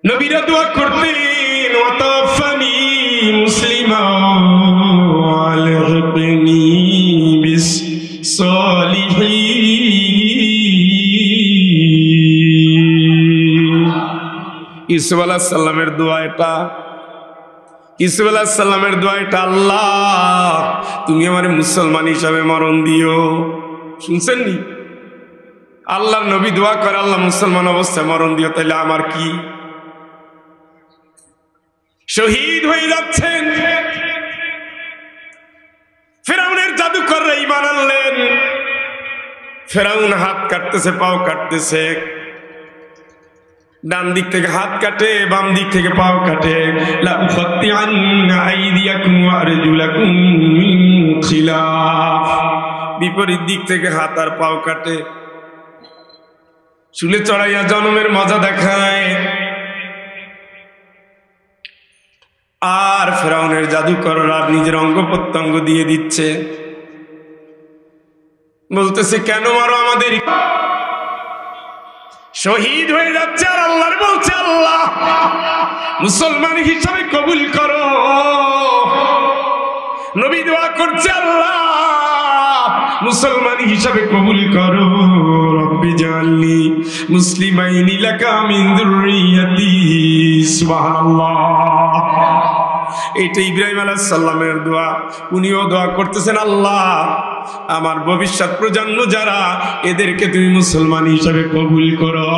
নবীরা দোয়া করতেন ওয়াতাওয়াফানি মুসলিমান ওয়ালহিকনি বিস সলিহিন। ইউসুফ আলাইহিস সালামের দোয়া এটা, ইউসুফ আলাইহিস সালামের দোয়া এটা, আল্লাহ তুমি আমারে মুসলমান হিসাবে মরণ দিও। শুনছেন নি? আল্লাহর নবী দোয়া করে আল্লাহ মুসলমান অবস্থায় মরণ দিও, তাইলে আমার কি? শহীদ হয়ে যাচ্ছেন। ফেরাউনের জাদুকররা ঈমান আনলেন। ফেরাউন হাত কাটতেছে, পাও কাটতেছে, ডান দিক থেকে হাত কাটে, বাম দিক থেকে পাও কাটে। লা উকাত্তিআন্না আইদিয়াকুম ওয়া আরজুলাকুম মিন খিলাফ, বিপরীত দিক থেকে হাত আর পাও কাটে। চুলে চড়াইয়া জন্মের মজা দেখায়। আর ফেরাউনের জাদুকররা নিজের অঙ্গ প্রত্যঙ্গ দিয়ে দিচ্ছে, বলতেছে কেন মারো আমাদের? শহীদ হয়ে যাচ্ছে। আর আল্লাহর বলছে আল্লাহ মুসলমান হিসাবে কবুল করো। নবী দোয়া করছে আল্লাহ মুসলমান হিসাবে কবুল করো। রব্বি জাআলনি মুসলিমাইনি লাকা মিন যুররিয়াতি। সুবহানাল্লাহ। এটা ইব্রাহিম আলাইহিস সালামের দোয়া। উনিও দোয়া করতেছেন আল্লাহ আমার ভবিষ্যৎ প্রজন্ম যারা, এদেরকে তুমি মুসলমান হিসাবে কবুল করো।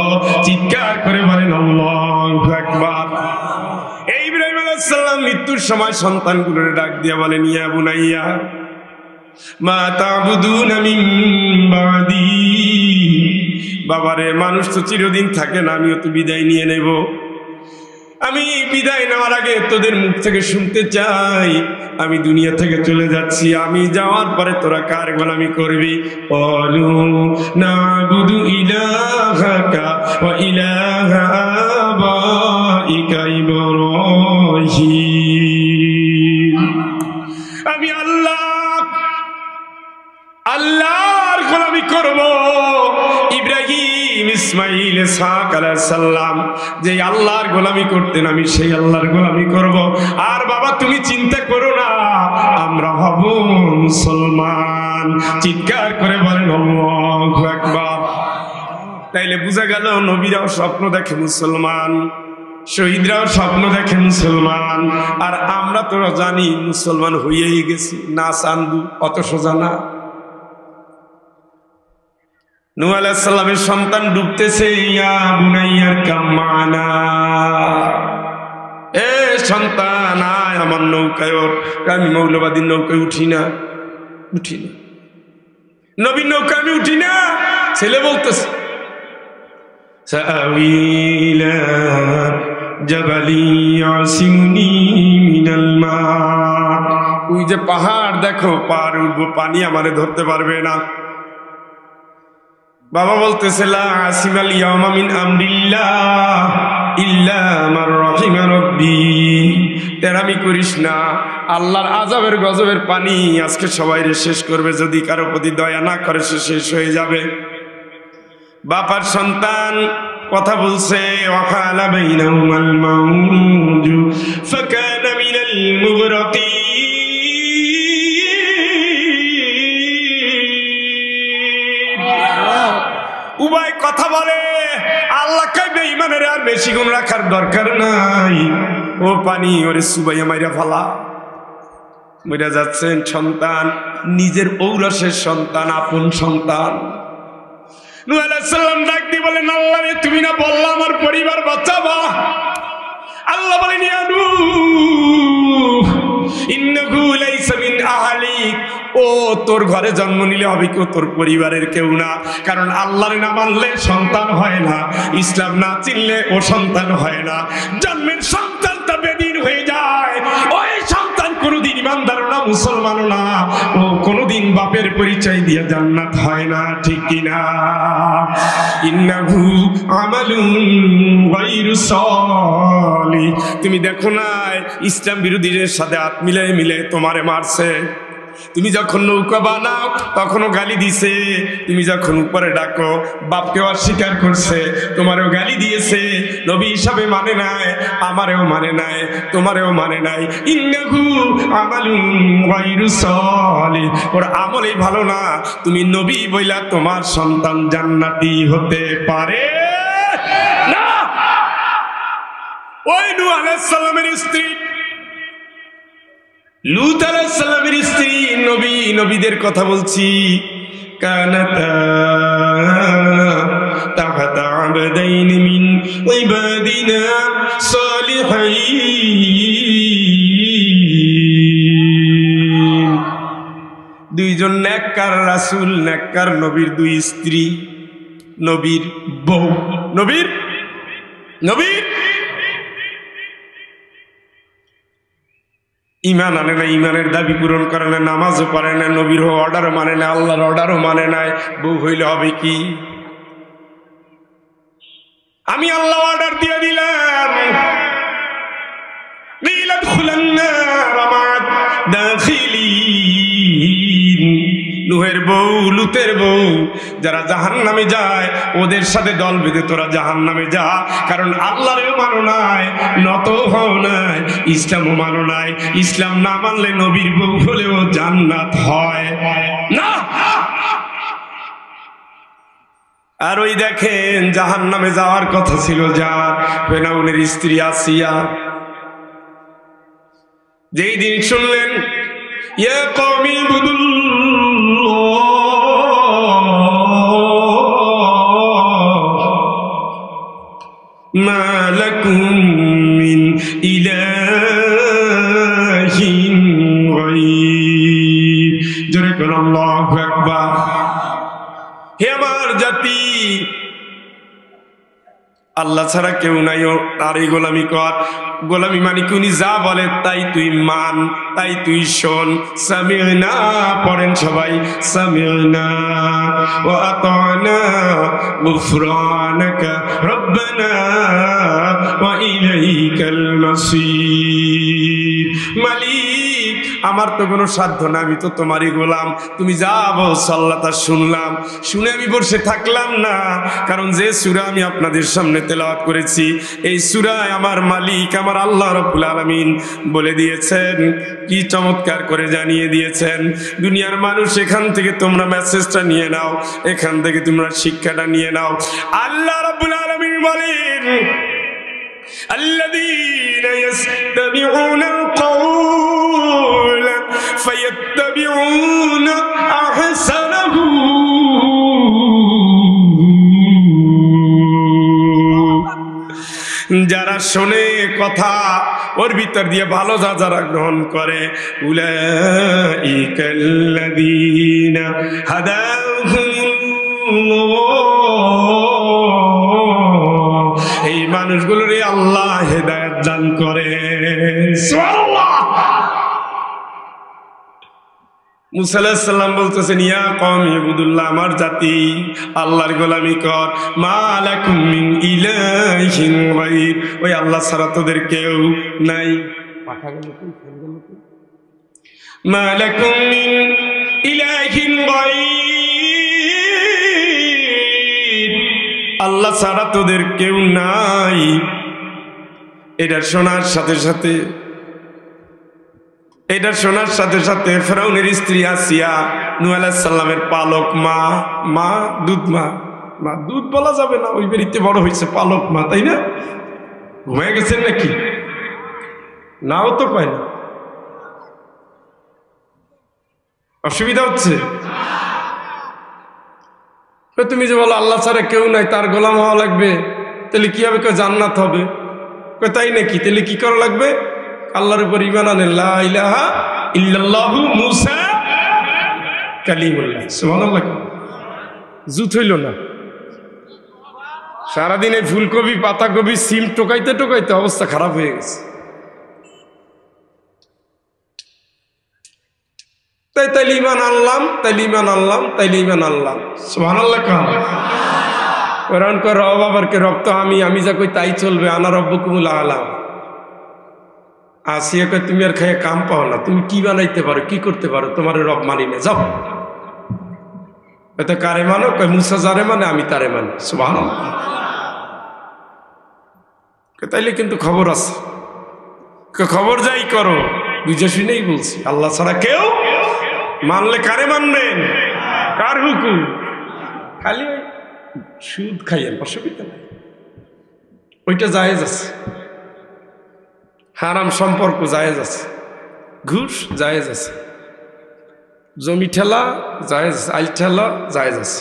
চিৎকার করে বলেন আল্লাহু আকবার। এই ইব্রাহিম আলাইহিস সালাম মৃত্যুর সময় সন্তানগুলোরে ডাক দিয়া বলেন ইয়া বুনাইয়া মা তা'বুদুনা মিন বাদি। বাবারে, মানুষ তো চিরদিন থাকে না, আমিও তো বিদায় নিয়ে নেব। আমি বিদায় নেওয়ার আগে তোদের মুখ থেকে শুনতে চাই আমি দুনিয়া থেকে চলে যাচ্ছি, আমি যাওয়ার পরে তোরা কার গোলামি করবি? ক্বালু না'বুদু ইলাহাকা ওয়া ইলাহা আবাইকা ইব্রাহিম। আমি আল্লাহর গোলামি করব। ইব্রাহিম, ইসমাইল, ইসহাক আলাইহিস সালাম যে আল্লাহর গোলামি করতেন, আমি সেই আল্লাহর গোলামি করব। আর বাবা তুমি চিন্তা করো না, আমরা হব মুসলমান। চিৎকার করে বলেন আল্লাহু আকবার। তাইলে বোঝা গেল নবীরাও স্বপ্ন দেখে মুসলমান, শহীদরাও স্বপ্ন দেখে মুসলমান। আর আমরা তো জানি মুসলমান হয়েই গেছি, না চান্দু অত সোজা না। নূহ আলাইহিস সালামের সন্তান ডুবতেছে, ইয়া বুনাইয়ার কাম্মানা, এ সন্তান আয় আমার নৌকায় ওঠ। আমি মৌলবাদীর নৌকায় উঠি না। নবীর নৌকা আমি উঠি না। ছেলে বলতেছে সাআওয়ী ইলা জাবালি ইয়াসিমুনি মিনাল মা। ওই যে পাহাড় দেখো, পাহাড় উঠবো, পানি আমারে ধরতে পারবে না। বাবা বলতেছে লা আসিমাল ইয়াওমা মিন আমরিল্লাহ ইল্লা মান রাহিমা রাব্বি। তেরামি করিস না, আল্লাহর আযাবের গজবের পানি আজকে সবাইরে শেষ করবে, যদি কারো প্রতি দয়া না করে সে শেষ হয়ে যাবে। বাপার সন্তান কথা বলছে, ওয়াকালা বাইনাহুমাল মাউজু ফাকানা মিনাল মুগরাকিন। উভয় কথা বলে, আল্লাহ কয় বেঈমানের আর বেশি গুণ রাখার দরকার নাই। ও পানি ওরে সুবাইয়া মাইরা ফালা। মইরা যাচ্ছেন সন্তান, নিজের ঔরসের সন্তান, আপন সন্তান। নূহ আলাইহিস সালাম ডাক দিয়ে বলেন আল্লাহ রে, তুমি না বললা আমার পরিবার বাঁচাবা? আল্লাহ বলেন ইয়া নূহ ইন্নাহু লাইসা মিন আহলিক। ও তোর ঘরে জন্ম নিলে হবে কেউ তোর পরিবারের কেউ না। কারণ আল্লাহর না মানলে সন্তান হয় না, ইসলাম না চিনলে ও সন্তান হয় না। জন্মের সন্তানটা বেদিন হয়ে যায়, ওই সন্তান কোনোদিন ইমানদার না, মুসলমান না, ও কোনোদিন বাপের পরিচয় দিয়ে জান্নাত হয় না। ঠিক কিনা? ইন্নাহু আমালুন গায়রু সালিহ। তুমি দেখো না ইসলাম বিরোধীদের সাথে হাত মিলে তোমারে মারছে, তুমি যখন নৌকা বানাও তখনও গালি দিছে, তুমি যখন উপরে ডাকো বাপকেও অস্বীকার করছে, তোমারও গালি দিয়েছে, নবী হিসাবে মানে নাই, আমারেও মানে নাই, তোমারেও মানে নাই। ইন্নাহু আমালুন গায়রু সালিহ, ওর আমলই ভালো না, তুমি নবী বইলা তোমার সন্তান জান্নাতি হতে পারে না। ওই নূহ আলাইহিস সালামের স্ত্রী, লূত আলাইহিস সালামের স্ত্রী, নবীদের কথা বলছি, কানাতা তাহতা আবদাইন মিন ইবাদিনা সালিহিন, দুইজন নেককার রাসূল, নেককার নবীর দুই স্ত্রী, নবীর বউ, নবীর ইমান আনে না, ইমানের দাবি পূরণ করে না, নামাজও পড়ে না, নবীর অর্ডারও মানে না, আল্লাহর অর্ডারও মানে নাই, বউ হইলে হবে কি? আমি আল্লাহ অর্ডার দিয়ে দিলাম, নূহের বউ, লূতের বউ, যারা জাহান্নামে যায় ওদের সাথে দল বেঁধে তোরা জাহান্নামে যা, কারণ আল্লাহরেও মানো নাই, নত হও নাই, ইসলামও মানো নাই। ইসলাম না মানলে নবীর বউ হলেও জান্নাত হয় না। আর ওই দেখেন জাহান্নামে যাওয়ার কথা ছিল যার, ফিরআউনের স্ত্রী আসিয়া, যেই দিন শুনলেন ইয়া কওমি ইবুদুল্লাহ মা লাকুম মিন ইলাহিন গায়র, জোরে করে আল্লাহু আকবার। হে আমার জাতি, আল্লাহ ছাড়া কেউ নাই, আর এই গোলামি কর। গোলামি মানে উনি যা বলে তাই তুই মান, তাই তুই শোন। সামি'না পড়েন সবাই, সামি'না ওয়া আতা'না গুফরানাকা রব্বানা ওয়া ইলাইকাল মাসির। মালিক, আমার তো কোনো সাধ্য না, আমি তো তোমারই গোলাম, তুমি যা বলছো আল্লাহ তা শুনলাম, শুনে আমি বসে থাকলাম না। কারণ যে সূরা আমি আপনাদের সামনে তেলাওয়াত করেছি, এই সূরায় আমার মালিক, আমার আল্লাহ রাব্বুল আলামিন বলে দিয়েছেন, কি চমৎকার করে জানিয়ে দিয়েছেন। দুনিয়ার মানুষ, এখান থেকে তোমরা মেসেজটা নিয়ে নাও, এখান থেকে তোমরা শিক্ষাটা নিয়ে নাও। আল্লাহ রাব্বুল আলামিন বলেন, الذين يستمعون القول فيتبعون أحسنه যারা শোনে কথা, ওর ভিতর দিয়ে ভালো যারা গ্রহণ করে, উলাইকাল্লাযীনা হাদাহুমুল্লাহ, এই মানুষগুলোর আল্লাহ হেদায়েত দান করে। সুবহানাল্লাহ। মুসা আলাইহিস সালাম বলতেছেন, ইয়া কওমি ইবুদুল্লাহ, আমার জাতি আল্লাহর গোলামি কর, মা লাকুম মিন ইলাহিন গায়র, ওই আল্লাহ ছাড়া তোদের কেউ নাই। মা লাকুম মিন ইলাহিন গায়র, আল্লাহ ছাড়া তোদের কেউ নাই। এটা শোনার সাথে সাথে ফিরআউনের স্ত্রী আসিয়া, নূহ আলাইহিস সালামের পালক মা, দুধ বলা যাবে না, ওই বাড়িতে বড় হয়েছে, পালক মা, তাই না? ঘুমিয়ে গেছেন নাকি? নাও তো কয় না, অসুবিধা হচ্ছে? তুমি যে বলো আল্লাহ ছাড়া কেউ নাই, তার গোলাম হওয়া লাগবে, তাহলে কি হবে? জান্নাত হবে। তাই নাকি? তাহলে কি করা লাগবে? আল্লাহর উপর ঈমান আনেন, লা ইলাহা ইল্লাল্লাহু মুসা কালিমুল্লাহ। সুবহানাল্লাহ। জুত হইল না, সারাদিন এই ফুলকপি, পাতাকপি, সিম টোকাইতে অবস্থা খারাপ হয়ে গেছে। তাইলে ঈমান আনলাম, সুবহানাল্লাহ। কোরআন কর, রব আবার কে রব তো আমি যা কই তাই চলবে, আনা রব্বুকুমুল আ'লা। আসিয়াকে তুমি আর খাইয়ে কাম পাও না, তুমি কি বানাইতে পারো, কি করতে পারো, তোমার রব মানি না, যাও। এটা কারে মানো? কয় মুসা যারে মানে আমি তারে মানি। সুবহানাল্লাহ। তাইলে কিন্তু খবর আছে, খবর যাই করো, বুঝে শুনেই বলছি, আল্লাহ ছাড়া কেউ মানলে কারে মানবেন, কার হুকুম? খালি সুদ খাইয়েন, অসুবিধা নাই, ওইটা জায়েজ আছে। হারাম সম্পর্ক জায়েজ আছে, ঘুষ জায়েজ আছে, জমি ঠেলা জায়েজ, আইল ঠেলা জায়েজ আছে,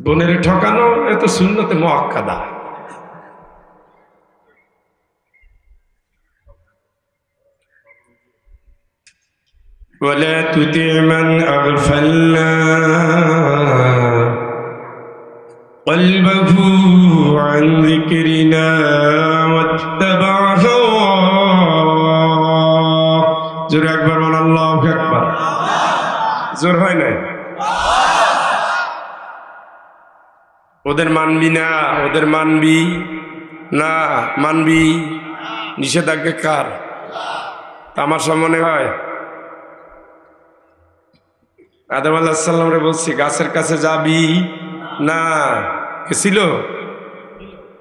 বোনের ঠকানো এত সুন্নতে মুআক্কাদা। ولا تطع من أغفلنا قلبه عن ذكرنا واتبع هواه। জোরে একবার বল আল্লাহু আকবার। জোর হয় না? ওদের মানবি না, ওদের মানবি না, মানবি নিষেধাজ্ঞা কার? আমার সামনে হয় আদম আলাইহিস সালামরে বলছি গাছের কাছে যাবি না, গেছিল,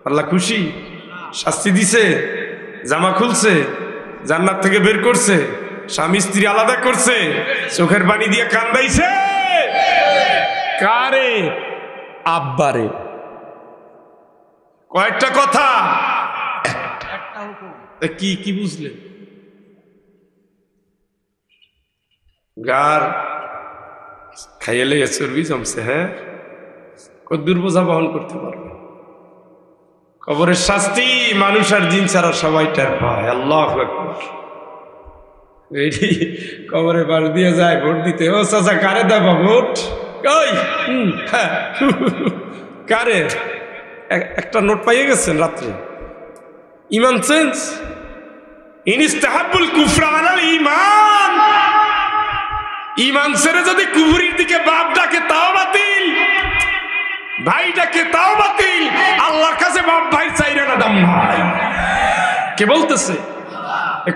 আল্লাহ খুশি, শাস্তি দিছে, জামা খুলছে, জান্নাত থেকে বের করছে, স্বামী স্ত্রী আলাদা করছে, চোখের পানি দিয়ে কান্দাইছে, কারে? আব্বারে। কয়েকটা কথা, কি কি বুঝলেন? গার খাইলে চর্বি জমছে, হ্যাঁ, কদ্দুর বোঝা বহন করতে পারবে? কবরের শাস্তি মানুষ আর জিন ছাড়া সবাই টের পায়। আল্লাহু আকবার। কবরে পাশ দিয়ে যায় ভোট দিতে, ও চাচা কারে দেবা ভোট? ওই হ্যাঁ কারে? একটা নোট পাইয়ে গেছেন রাত্রে, ইমান চেঞ্জ, ইনইস্তাহাবুল কুফরা আলাল ঈমান। ঈমান ছেড়ে যদি কুফরির দিকে বাপ ডাকে তাও বাতিল, ভাই ডাকে তাও বাতিল। আল্লাহর কাছে বাপ ভাই চাইরে না, দাম ভাই। কে বলতেছে?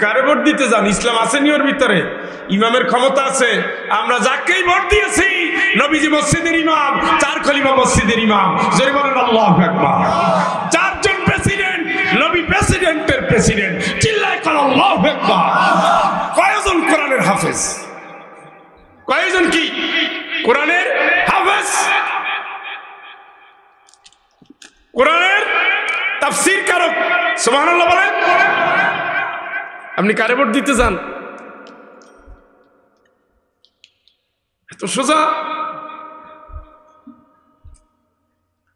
কারে ভোট দিতে যান? ইসলাম আছে নি ওর ভিতরে? ইমামের ক্ষমতা আছে। আমরা যাকেই ভোট দিয়েছি, নবীজি মসজিদের ইমাম, 4 খলিফা মসজিদের ইমাম, জোরে বলেন আল্লাহু আকবার। 4 জন প্রেসিডেন্ট, নবী প্রেসিডেন্টের প্রেসিডেন্ট, চিল্লায় কর আল্লাহু আকবার। কয়জন কোরআনের হাফেজ? কয়জন কি কোরআনের হাফেজ? কোরআনের তাফসীর কারক, সুবহানাল্লাহ বলেন। আপনি কারে ভোট দিতে যান? এত সোজা।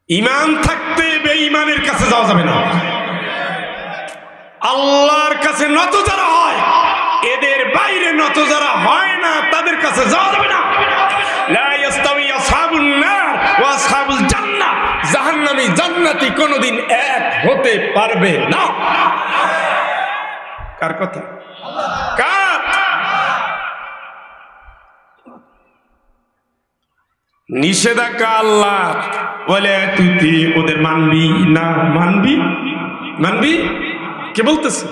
ঈমান থাকতে বেঈমানের কাছে যাওয়া যাবে না। আল্লাহর কাছে নত যারা হয়, এদের বাইরে নত যারা হয় না, তাদের কাছে যাওয়া যাবে না। লা ইস্তাওয়ি আসহাবুন নার ওয়া আসহাবুল জান্নাহ। জাহান্নামী জান্নাতি কোনদিন এক হতে পারবে না। কার কথা? কার? নিষেধাজ্ঞা আল্লাহ, বলে তুই ওদের মানবি না, মানবি মানবি। কে বলতেছে?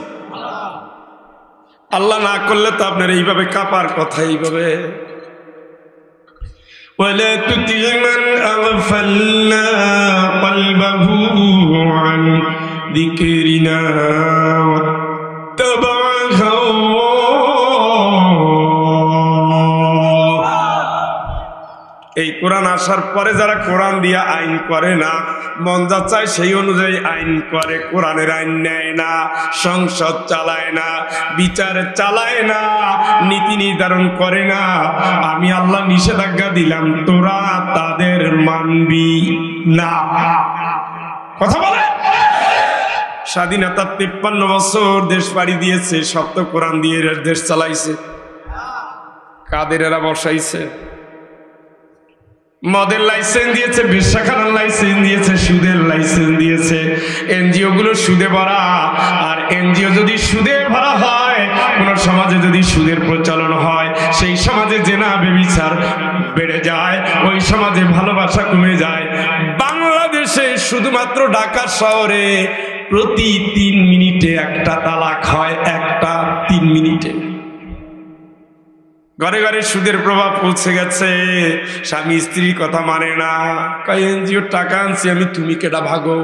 আল্লাহ না করলে তো আপনার এইভাবে কাপার কথা। এইভাবে ولا تطع من أغفلنا قلبه عن ذكرنا واتبع هواه। এই কোরআন আসার পরে যারা কোরআন দিয়া আইন করে না, মন যা চায় সেই অনুযায়ী আইন করে, কোরআনের আইন নেয় না, সংসদ চালায় না, বিচার চালায় না, নীতি নির্ধারণ করে না, আমি আল্লাহ নিষেধাজ্ঞা দিলাম, তোরা তাদের মানবি না। কথা বলে। স্বাধীনতার 53 বছর দেশ পাড়ি দিয়েছে, সব তো কোরআন দিয়ে দেশ চালাইছে। কাদের এরা বসাইছে? মদের লাইসেন্স দিয়েছে, বেশ্যাখানার লাইসেন্স দিয়েছে, সুদের লাইসেন্স দিয়েছে। এনজিও গুলো সুদে ভরা। আর এনজিও যদি সুদে ভরা হয়, কোন সমাজে যদি সুদের প্রচলন হয়, সেই সমাজে জেনা ব্যভিচার বেড়ে যায়, ওই সমাজে ভালোবাসা কমে যায়। বাংলাদেশে শুধুমাত্র ঢাকা শহরে প্রতি 3 মিনিটে একটা তালাক হয়, একটা 3 মিনিটে। ঘরে ঘরে সুদের প্রভাব পৌঁছে গেছে। স্বামী স্ত্রীর কথা মানে না, কয় এনজিও টাকা আনছি আমি, তুমি কেটা ভাগো।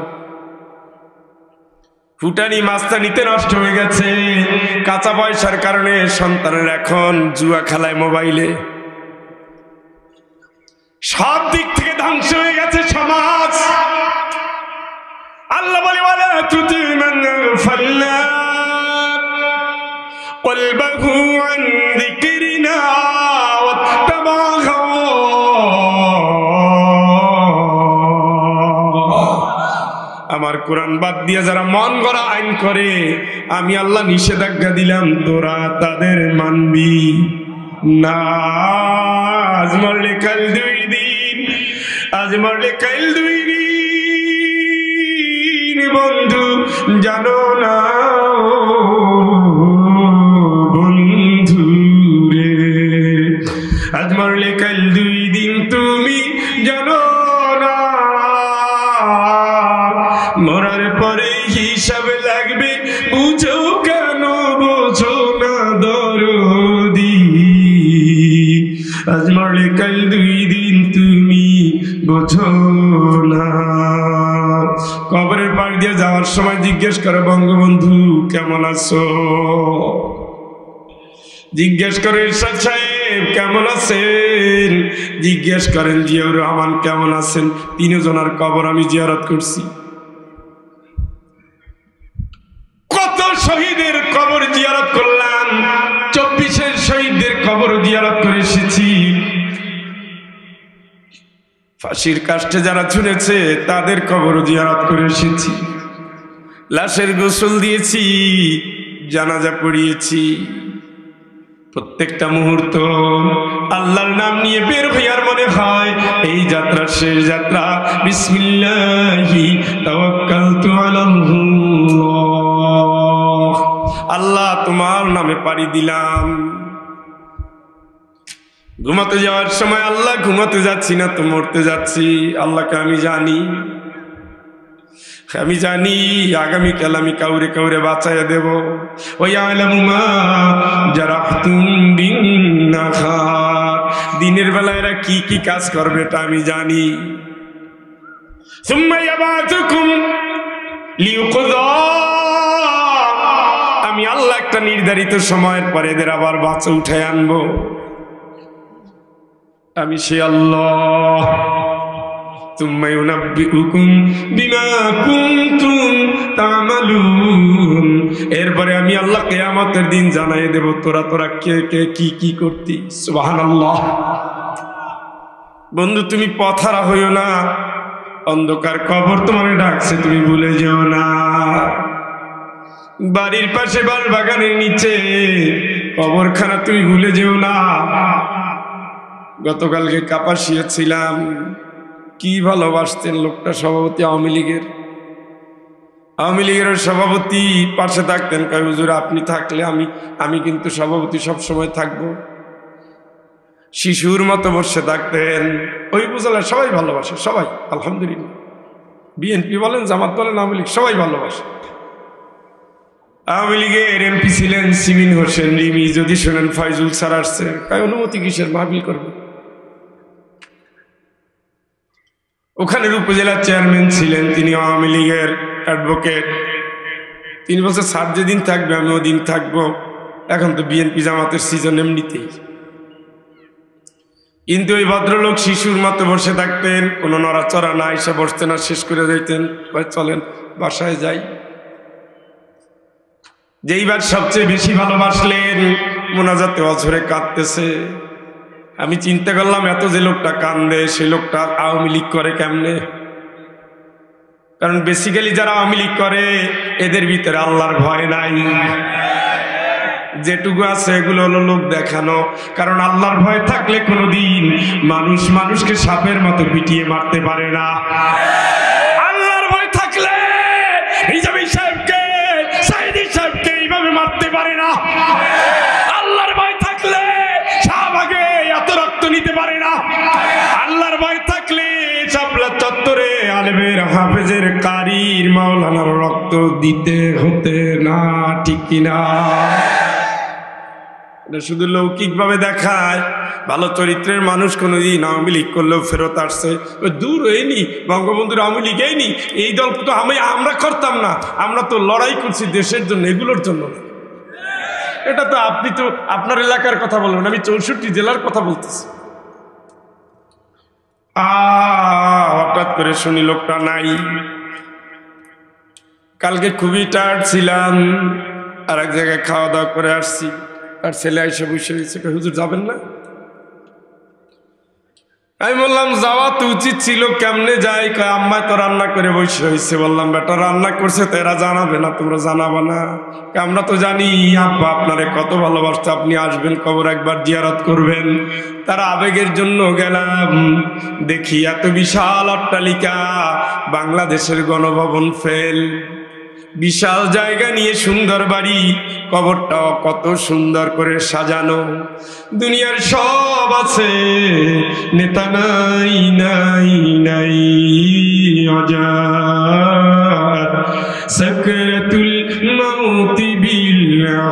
ফুটানি মাস্তানিতে নষ্ট হয়ে গেছে। কাঁচা পয়সার কারণে সন্তানের এখন জুয়া খেলায়, মোবাইলে, সব দিক থেকে ধ্বংস হয়ে গেছে সমাজ। আল্লাহ বলে ওয়ালা তুতি মান গাফালনা কলবাহু আন যিকরিনা ওয়াত্তাবা হাওয়া। আমার কোরআন বাদ দিয়ে যারা মন গড়া আইন করে, আমি আল্লাহ নিষেধাজ্ঞা দিলাম তোরা তাদের মানবি না। আজ মরলে কাল 2 দিন, আজ মরলে কাল 2 দিন, বন্ধু জানো না বন্ধু রে, আজ মরলে কাল 2 দিন, তুমি জানো না মরার পরে হিসাব লাগবে, বুঝো কেন বোঝো না দরদি, আজ মরলে কাল 2 দিন, তুমি বোঝো না। কবরের পাশ দিয়ে যাওয়ার সময় জিজ্ঞেস করে বঙ্গবন্ধু কেমন আছো, জিজ্ঞেস করে ইরশাদ সাহেব কেমন আছেন, জিজ্ঞেস করেন জিয়াউর রহমান কেমন আছেন। 3 জনের কবর আমি জিয়ারত করছি। কত শহীদের কবর জিয়ারত করলাম, 24-এর শহীদদের কবর জিয়ারত করে এসেছি। ফাঁসির কাষ্টে যারা ঝুলেছে তাদের কবর জিয়ারত করে এসেছি। লাশের গোসল দিয়েছি, জানাজা পড়িয়েছি। প্রত্যেকটা মুহূর্ত আল্লাহর নাম নিয়ে বের হইয়ার মনে হয় এই যাত্রার শেষ যাত্রা। বিসমিল্লাহি তাওয়াক্কালতু আলাল্লাহ, আল্লাহ তোমার নামে পাড়ি দিলাম। ঘুমাতে যাওয়ার সময় আল্লাহ ঘুমাতে যাচ্ছি না তো মরতে যাচ্ছি। আল্লাহকে আমি জানি, আমি জানি আগামীকাল আমি কাউরে কাউরে বাঁচাইয়া দেব। ওই আলামু মা জারাহতুম বিন্নাহার, দিনের বেলা এরা কি কি কাজ করবে এটা আমি জানি। সুম্মা ইয়াবাতুকুম লিইউকযা, আমি আল্লাহ একটা নির্ধারিত সময়ের পরে এদের আবার বাঁচা উঠায় আনবো। আমি সে আল্লাহ। সুম্মা ইউনাব্বিউকুম বিমা কুনতুম তা'মালুন, এরপরে আমি আল্লাহ কিয়ামতের দিন জানাই দেব তোরা কে কে কি কি করতি। সুবহানাল্লাহ। বন্ধু তুমি পথহারা হইও না, অন্ধকার কবর তোমাকে ডাকছে, তুমি ভুলে যেও না। বাড়ির পাশে বাল বাগানের নিচে কবরখানা, তুমি ভুলে যেও না। গতকালকে কাপাসিয়া ছিলাম, কি ভালোবাসতেন লোকটা, সভাপতি আওয়ামী লীগের সভাপতি পাশে থাকতেন। কয় হুজুর আপনি থাকলে আমি কিন্তু সভাপতি সব সময় থাকবো। শিশুর মতো বসে থাকতেন। ওই উপজেলায় সবাই ভালোবাসে, সবাই আলহামদুলিল্লাহ। বিএনপি বলেন, জামাত বলেন, আওয়ামী লীগ সবাই ভালোবাসে। আওয়ামী লীগের এমপি ছিলেন সিমিন হোসেন রিমি, যদি শোনেন ফয়জুল স্যার আসছে, কয় অনুমতি কিসের, মাহফিল করবে। ওখানের উপজেলার চেয়ারম্যান ছিলেন, তিনি আওয়ামী লীগের অ্যাডভোকেট। তিনি বলছে স্যার যেদিন থাকবে আমি ওদিন থাকবো। এখন তো বিএনপি জামাতের সিজন এমনিতেই। কিন্তু ওই ভদ্রলোক শিশুর মতো বসে থাকতেন, কোনো নড়াচড়া না, এসে বসতেন আর শেষ করে যাইতেন। চলেন বাসায় যাই। যেইবার সবচেয়ে বেশি ভালোবাসলেন, মোনাজাতে অঝরে কাঁদতেছে। আমি চিন্তা করলাম এত যে লোকটা কান্দে, সে লোকটা আওয়ামী লীগ করে কেমনে? কারণ বেসিক্যালি যারা আওয়ামী লীগ করে এদের ভিতরে আল্লাহর ভয় নাই। যেটুকু আছে এগুলো হলো লোক দেখানো। কারণ আল্লাহর ভয় থাকলে কোনোদিন মানুষকে সাপের মতো পিটিয়ে মারতে পারে না। আল্লাহর ভয় থাকলে হিজাবি সাহেবকে, সাইদি সাহেবকে এইভাবে মারতে পারে না। আল্লাহর ভয় থাকলে শাহবাগে এত রক্ত নিতে পারে না। আল্লাহর ভয় থাকলে শাপলা চত্বরে আলেমের, হাফেজের, কারির, মাওলানার রক্ত তো দিতে হতে না, ঠিক কিনা? এটা শুধু লৌকিকভাবে দেখায়। ভালো চরিত্রের মানুষ কোনোদিন আওয়ামী লীগ করলেও ফেরত আসছে। দূর হয়নি, বঙ্গবন্ধুর আওয়ামী লীগ হয়নি, এই দল তো আমরা করতাম না, আমরা তো লড়াই করছি দেশের জন্য, এগুলোর জন্য না। এটা তো আপনি তো আপনার এলাকার কথা বলবেন, আমি 64 জেলার কথা বলতেছি। হঠাৎ করে শুনি লোকটা নাই। কালকে খুবই টায়ার্ড ছিলাম, আর এক জায়গায় খাওয়া দাওয়া করে আসছি, আর ছেলে এসে বসে রয়েছে, হুজুর যাবেন না? আমি বললাম যাওয়া তো উচিত ছিল, কেমনে যাই? আম্মা তো রান্না করে বসে হয়েছে। বললাম বেটা রান্না করছে তো এরা জানাবে না, তোমরা জানাবা না? আমরা তো জানি আব্বা আপনারে কত ভালোবাসতে, আপনি আসবেন, কবর একবার জিয়ারত করবেন। তারা আবেগের জন্য গেলাম, দেখি এত বিশাল অট্টালিকা, বাংলাদেশের গণভবন ফেল, বিশাল জায়গা নিয়ে সুন্দর বাড়ি, কবরটাও কত সুন্দর করে সাজানো। দুনিয়ার সব আছে, নেতা নাই নাই নাই, অজাত সাকরাতুল মাউতি বিল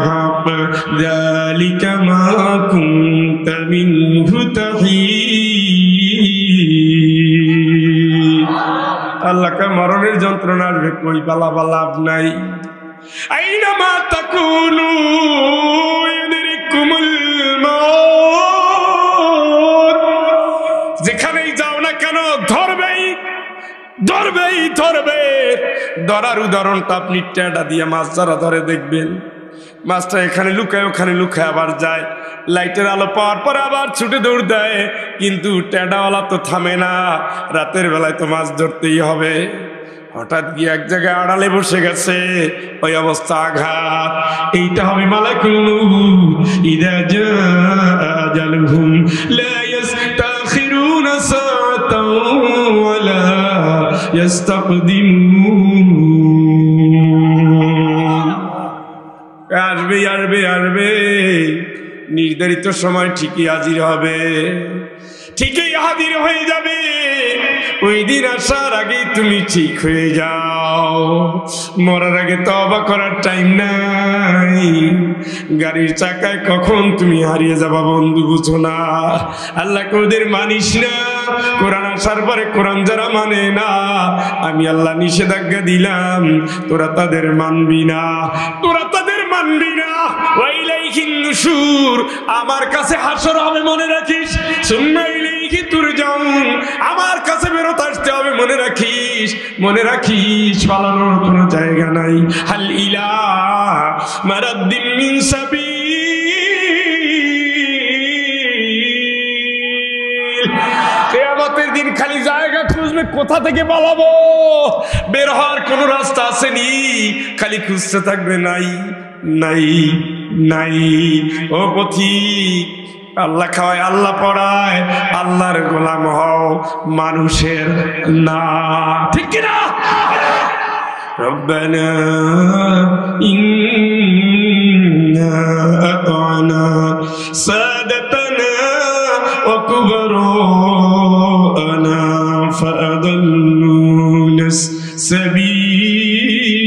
হক, যালিকা মা কুনতা মিনহু তাহিদ। আল্লাহকে মরণের যন্ত্রণা আসবে, কই পালাবা লাভ নাই। আইনামা তাকুনু ইউদরিকুমুল মাউত, যেখানেই যাও না কেন ধরবেই ধরবেই ধরবে। ধরার উদাহরণটা আপনি টেডা দিয়ে মাছ যারা ধরে দেখবেন, মাছটা এখানে লুকায় ওখানে লুকায় আবার যায়, লাইটের আলো পাওয়ার পরে আবার ছুটে দৌড় দেয়, কিন্তু টেডাওয়ালা তো থামে না, রাতের বেলায় তো মাছ ধরতেই হবে। হঠাৎ গিয়ে এক জায়গায় আড়ালে বসে গেছে, ওই অবস্থা আঘাত। এইটা হবে মালাকুল মউত, ইযা জাআ আজালুহুম লা ইস্তাখিরুনা সাআতান ওয়া লা ইস্তাকদিমুন। আসবে আসবে আসবে, নির্ধারিত সময় ঠিকই হাজির হবে, ঠিকই হাজির হয়ে যাবে। ওই দিন আসার আগে তুমি ঠিক হয়ে যাও, মরার আগে তওবা করার টাইম নাই। গাড়ির চাকায় কখন তুমি হারিয়ে যাবা বন্ধু বুঝো না। আল্লাহকে ওদের মানিস না, কোরআন আসার পরে কোরআন যারা মানে না, আমি আল্লাহ নিষেধাজ্ঞা দিলাম, তোরা তাদের মানবি না, তোরা তাদের মানবি না। ওয়াইলাইহিন নুশুর, আমার কাছে হাসর হবে মনে রাখিস। সুম্মা ইলাইহি তুরজাউন, আমার কাছে ফেরত আসতে হবে মনে রাখিস, মনে রাখিস। পালানোর কোনো জায়গা নাই। হাল ইলা মারাদ্দিম মিন সাবিল, কিয়ামতের দিন খালি জায়গা খুঁজবে, কোথা থেকে পালাবো, বের হওয়ার কোনো রাস্তা আসেনি, খালি খুঁজতে থাকবে নাই নাই নাই। ও পথিক, আল্লাহ খাওয়ায় আল্লাহ পড়ায়, আল্লাহর গোলাম হও, মানুষের না, ঠিক কিনা? রব্বানা ইন্না আতানা সাদাতানা ওয়া কুবরানা ফাআদাল্লুনাস সাবিলা।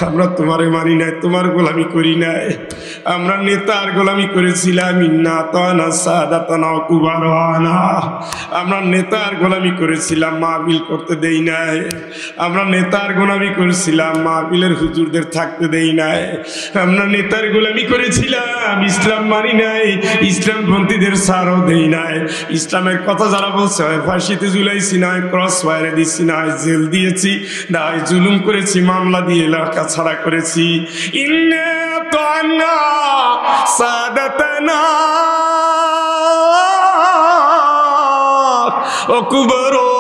আমরা তোমারে মানি নাই, তোমার গোলামি করি নাই, আমরা নেতার গোলামি করেছিলাম। ইন্না আতানা সাদাতানা ওয়া কুবারানা, আমরা নেতার গোলামি করেছিলাম, মাহফিল করতে দেই নাই। আমরা নেতার গোলামি করেছিলাম, মাহফিলের হুজুরদের থাকতে দেই নাই। আমরা নেতার গোলামি করেছিলাম, ইসলাম মানি নাই, ইসলামপন্থীদের সারও দেই নাই। ইসলামের কথা যারা বলছে, হয় ফাঁসিতে ঝুলাইছি, না হয় ক্রস ফায়ারে দিচ্ছি, না হয় জেল দিয়েছি, না হয় জুলুম করেছি, মামলা দিয়ে এলাকা ছাড়া করেছি। ইন্না আতানা সাদাতানা ওয়া কুবরানা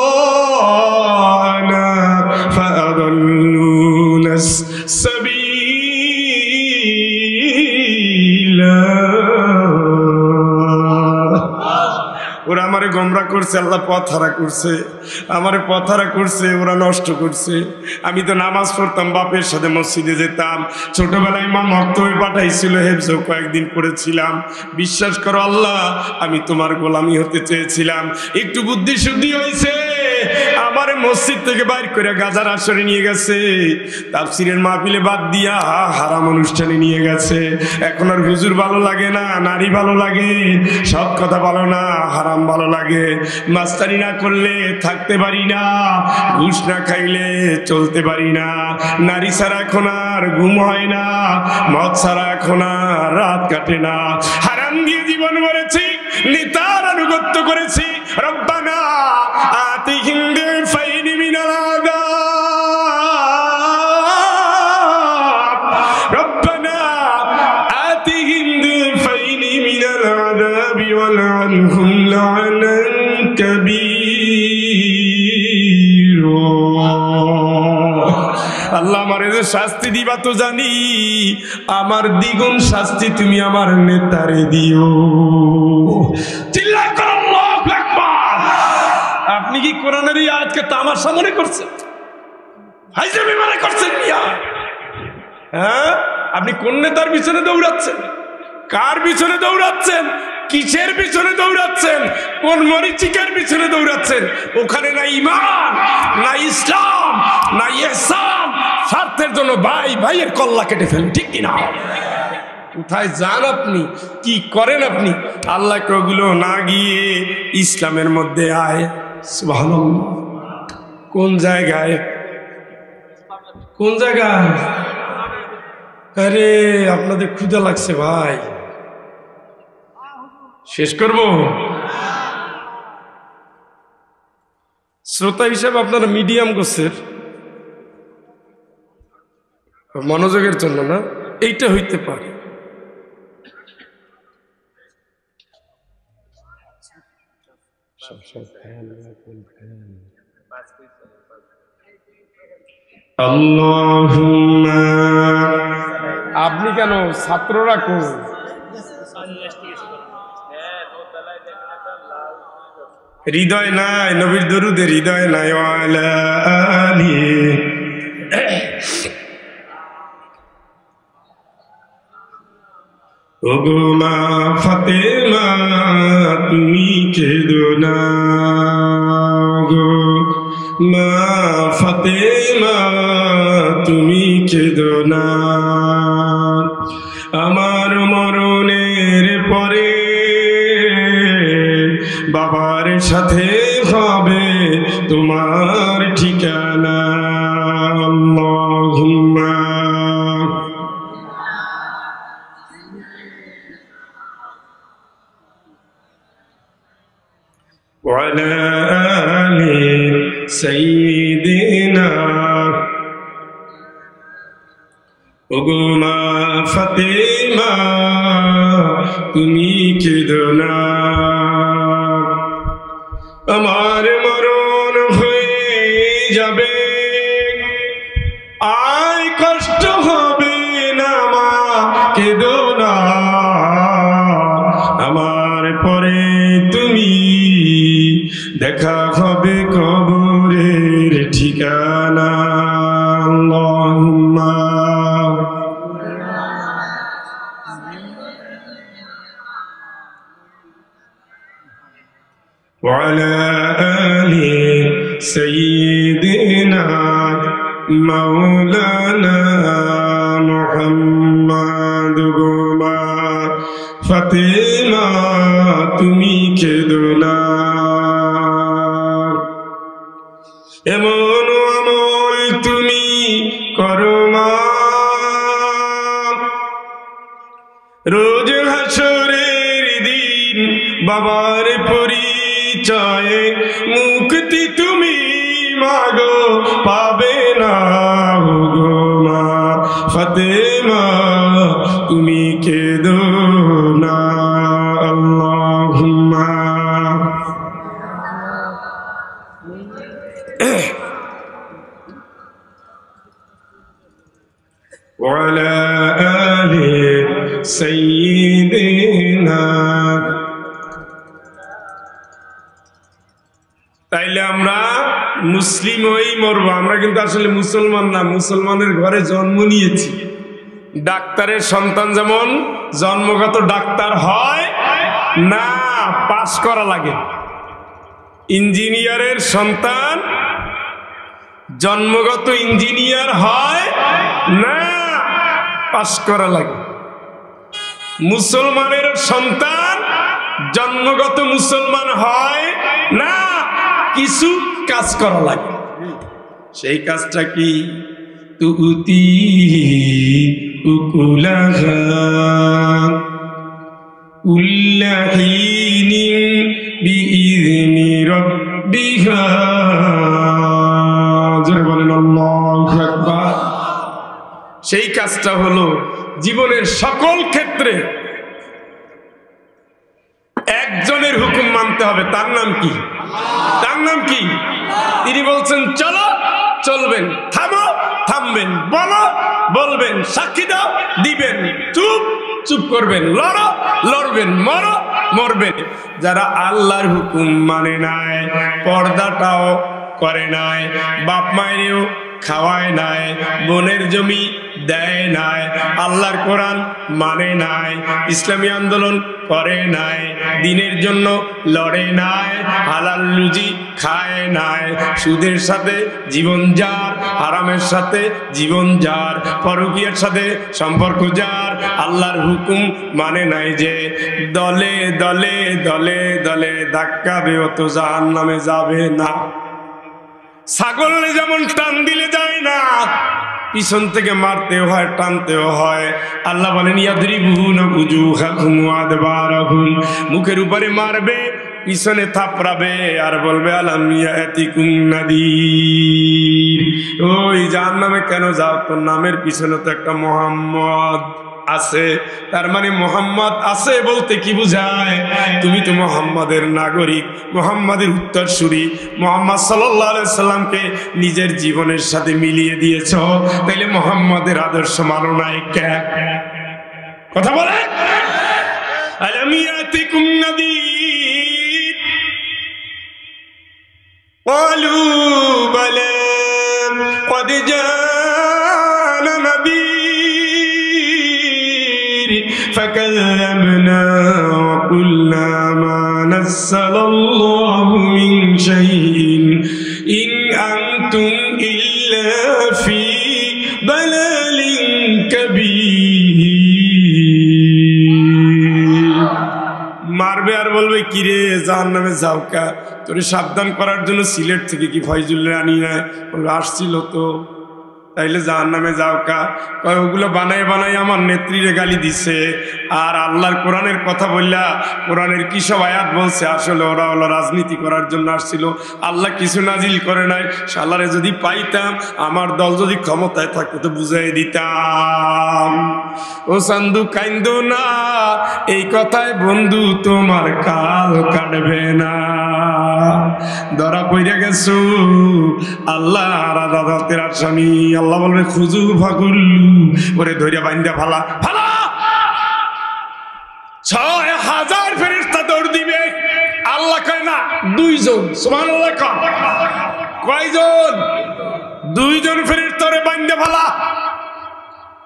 করছে, আল্লাহ পথ হারা করছে, আমার পথ হারা করছে, ওরা নষ্ট করছে। আমি তো নামাজ পড়তাম, বাপের সাথে মসজিদে যেতাম, ছোটবেলায় ইমাম মক্তবে পাঠাইছিল, হেফজও কয়েকদিন পড়েছিলাম। বিশ্বাস করো আল্লাহ, আমি তোমার গোলামি হতে চেয়েছিলাম, একটু বুদ্ধি শুদ্ধি হয়েছে, আমার মসজিদ থেকে বাইর করে গাজার আসরে নিয়ে গেছে, তাফসীরের মাহফিলে বাদ দিয়া হারাম অনুষ্ঠানে নিয়ে গেছে। এখন আর হুজুর ভালো লাগে না, নারী ভালো লাগে, সব কথা ভালো না, হারাম ভালো লাগে। মাস্তানি না করলে থাকতে পারি না, ঘুষ না খাইলে চলতে পারি না, নারী ছাড়া এখন আর ঘুম হয় না, মদ ছাড়া এখন আর রাত কাটে না। হারাম দিয়ে জীবন গড়েছি, নেতার আনুগত্য করেছি। রব্বানা আতিহিম বিফাইনি মিনাল আযাব, রব্বানা আতিহিম বিফাইনি মিনাল আযাবি ওয়ালআনহুম লা'নান কাবীরা। আল্লাহ আমার যে শাস্তি দিবা তো জানি, আমার দ্বিগুণ শাস্তি তুমি আমার নেতারে দিও। চিল্লায় কর আল্লাহু আকবার। আপনি কি কোরআনের এই আয়াতকে তামাশা মনে করছেন, হাইজাবি মনে করছেন মিয়া? হ্যাঁ, আপনি কোন নেতার পিছনে দৌড়াচ্ছেন, কার পিছনে দৌড়াচ্ছেন, কিসের পিছনে দৌড়াচ্ছেন, কোন মরিচিকার পিছনে দৌড়াচ্ছেন? ওখানে না ইমান, না ইসলাম, না ইহসান, স্বার্থের জন্য ভাই ভাইয়ের কল্লা কেটে ফেলেন, ঠিক কিনা? কোথায় যান আপনি, কি করেন আপনি? আল্লাহকে ওগুলো না গিয়ে ইসলামের মধ্যে আয়। সুবহানাল্লাহ। কোন জায়গায়, কোন জায়গায়? আরে আপনাদের ক্ষুধা লাগছে ভাই, শেষ করব। শ্রোতা হিসাবে আপনারা মিডিয়াম গোছের, মনোযোগের জন্য না, এইটা হইতে পারে। আল্লাহুম্মা, আপনি কেন, ছাত্ররা কোন? হৃদয় নাই, নবীর দরুদে হৃদয় নাই। ওয়ালা আলি, ওগো মা ফাতেমা তুমি কেঁদো না গো, মা ফাতেমা তুমি কেঁদো না, আমার মরণের পরে বাবার সাথে হবে তোমার ঠিকানা। আল্লাহুম্মা ওয়ালা আলি সাইয়্যিদিনা, ওগো মা ফাতেমা তুমি কেঁদো না, আমার মরণ হয়ে যাবে, আয় কষ্ট হবে না মা কেঁদো না, আমার পরে তুমি দেখা হবে কবরের ঠিকানা। আল্লাহুম্মা ওয়ালা আলি সাইয়্যিদিনা মাওলানা মুহাম্মদ। গো মা ফাতেমা তুমি কেঁদো না, এমন আমল তুমি করো মা, রোজ হাসরের দিন বাবার পরিচয়ে মুক্তি তুমি মাগো পাবে না। গো মা ফাতেমা তুমি কেঁদো না। আল্লাহুম্মা ওয়ালা আলি সাইয়্যিদিনা মুসলিম হয়েই মরবো। আমরা কিন্তু আসলে মুসলমান না, মুসলমানের ঘরে জন্ম নিয়েছি। ডাক্তারের সন্তান যেমন জন্মগত ডাক্তার হয় না, পাস করা লাগে। ইঞ্জিনিয়ারের সন্তান জন্মগত ইঞ্জিনিয়ার হয় না, পাস করা লাগে। মুসলমানের সন্তান জন্মগত মুসলমান হয় না, কিছু কাজ করা লাগে। সেই কাজটা কি? তুতি উকুলাহা উল্লাহিনিন বিইذনি রাব্বিহা। জোরে বলেন আল্লাহু আকবার। সেই কাজটা হলো জীবনের সকল ক্ষেত্রে একজনের হুকুম মানতে হবে। তার নাম কি? তার নাম কি? তিনি বলছেন চলো, চলবেন, থামো, থামবেন, বলো, বলবেন, সাক্ষী দাও, দিবেন, চুপ, চুপ করবেন, লড়ো, লড়বেন, মরো, মরবেন। যারা আল্লাহর হুকুম মানে নাই, পর্দাটাও করে নাই, বাপ মায়েরও খাওয়ায় নাই, বোনের জমি দেয় নাই, আল্লাহর কোরআন মানে নাই, ইসলামী আন্দোলন করে নাই, দিনের জন্য লড়ে নাই, হালাল রুজি খায় নাই, সুদের সাথে জীবন যার, হারামের সাথে জীবন যার, পরকীয়ার সাথে সম্পর্ক যার, আল্লাহর হুকুম মানে নাই, যে দলে দলে দলে দলে ধাক্কাবে, ও তো জাহান্নামে যাবে না। ছাগল যেমন টান দিলে যায় না, পিছন থেকে মারতেও হয়, টানতেও হয়। আল্লাহ বলেন ইয়াদরিবুনা উজুহাকুম ওয়া আদবারাকুম, মুখের উপরে মারবে, পিছনে থাপড়াবে, আর বলবে আলাম ইয়াতিকুম নাদির। ওই জাহান্নামে কেন যাও? তোর নামের পিছনে তো একটা মুহাম্মদ আছে। তার মানে মোহাম্মদ আছে বলতে কি বুঝায়? তুমি তো মোহাম্মদের নাগরিক, মোহাম্মদের উত্তরসূরি, মোহাম্মদ সাল্লাল্লাহু আলাইহি সাল্লামকে নিজের জীবনের সাথে মিলিয়ে দিয়েছ, তাইলে মোহাম্মদের আদর্শ মানো নাই কেন? কথা বলে আলাম ইয়াতিকুম নাদির ক্বালু বালা ক্বাদ জাআনা নাদির فكذبنا وقلنا ما نزل الله من شيء إن أنتم إلا في ضلال كبير। মারবে আর বলবে কিরে জাহান্নামে যাও কা? তোরে সাবধান করার জন্য সিলেট থেকে কি ফয়জুল্লাহ আনি না? বলবে আসছিল তো, তাইলে জাহান্নামে যাও কা? ওগুলো বানাই বানাই আমার নেত্রীরে গালি দিছে। আর আল্লাহর কোরআনের কথা বললা, কোরআনের কি সব আয়াত বলছে? আসলে ওরা হলো রাজনীতি করার জন্য আসছিল, আল্লাহ কিছু নাজিল করে নাই। শালারে যদি পাইতাম, আমার দল যদি ক্ষমতায় থাকতো তো বুঝাই দিতাম। ও সান্দু কাইন্দো না, এই কথায় বন্ধু তোমার কাল কাটবে না। ধরা পড়ে গেছো, আল্লাহ আদালতের আসামি। আল্লাহ বলবে খুজু ফাগুল্লু, ওরে ধৈর্য বাইন্দা ফালা, ফালা। ৬,০০০ ফেরেশতা দৌড় দিবে। আল্লাহ কয় না, ২ জন। সুবহানাল্লাহ। কয়জন? ২ জন ফেরেশতা ওরে বাইন্দা ফালা।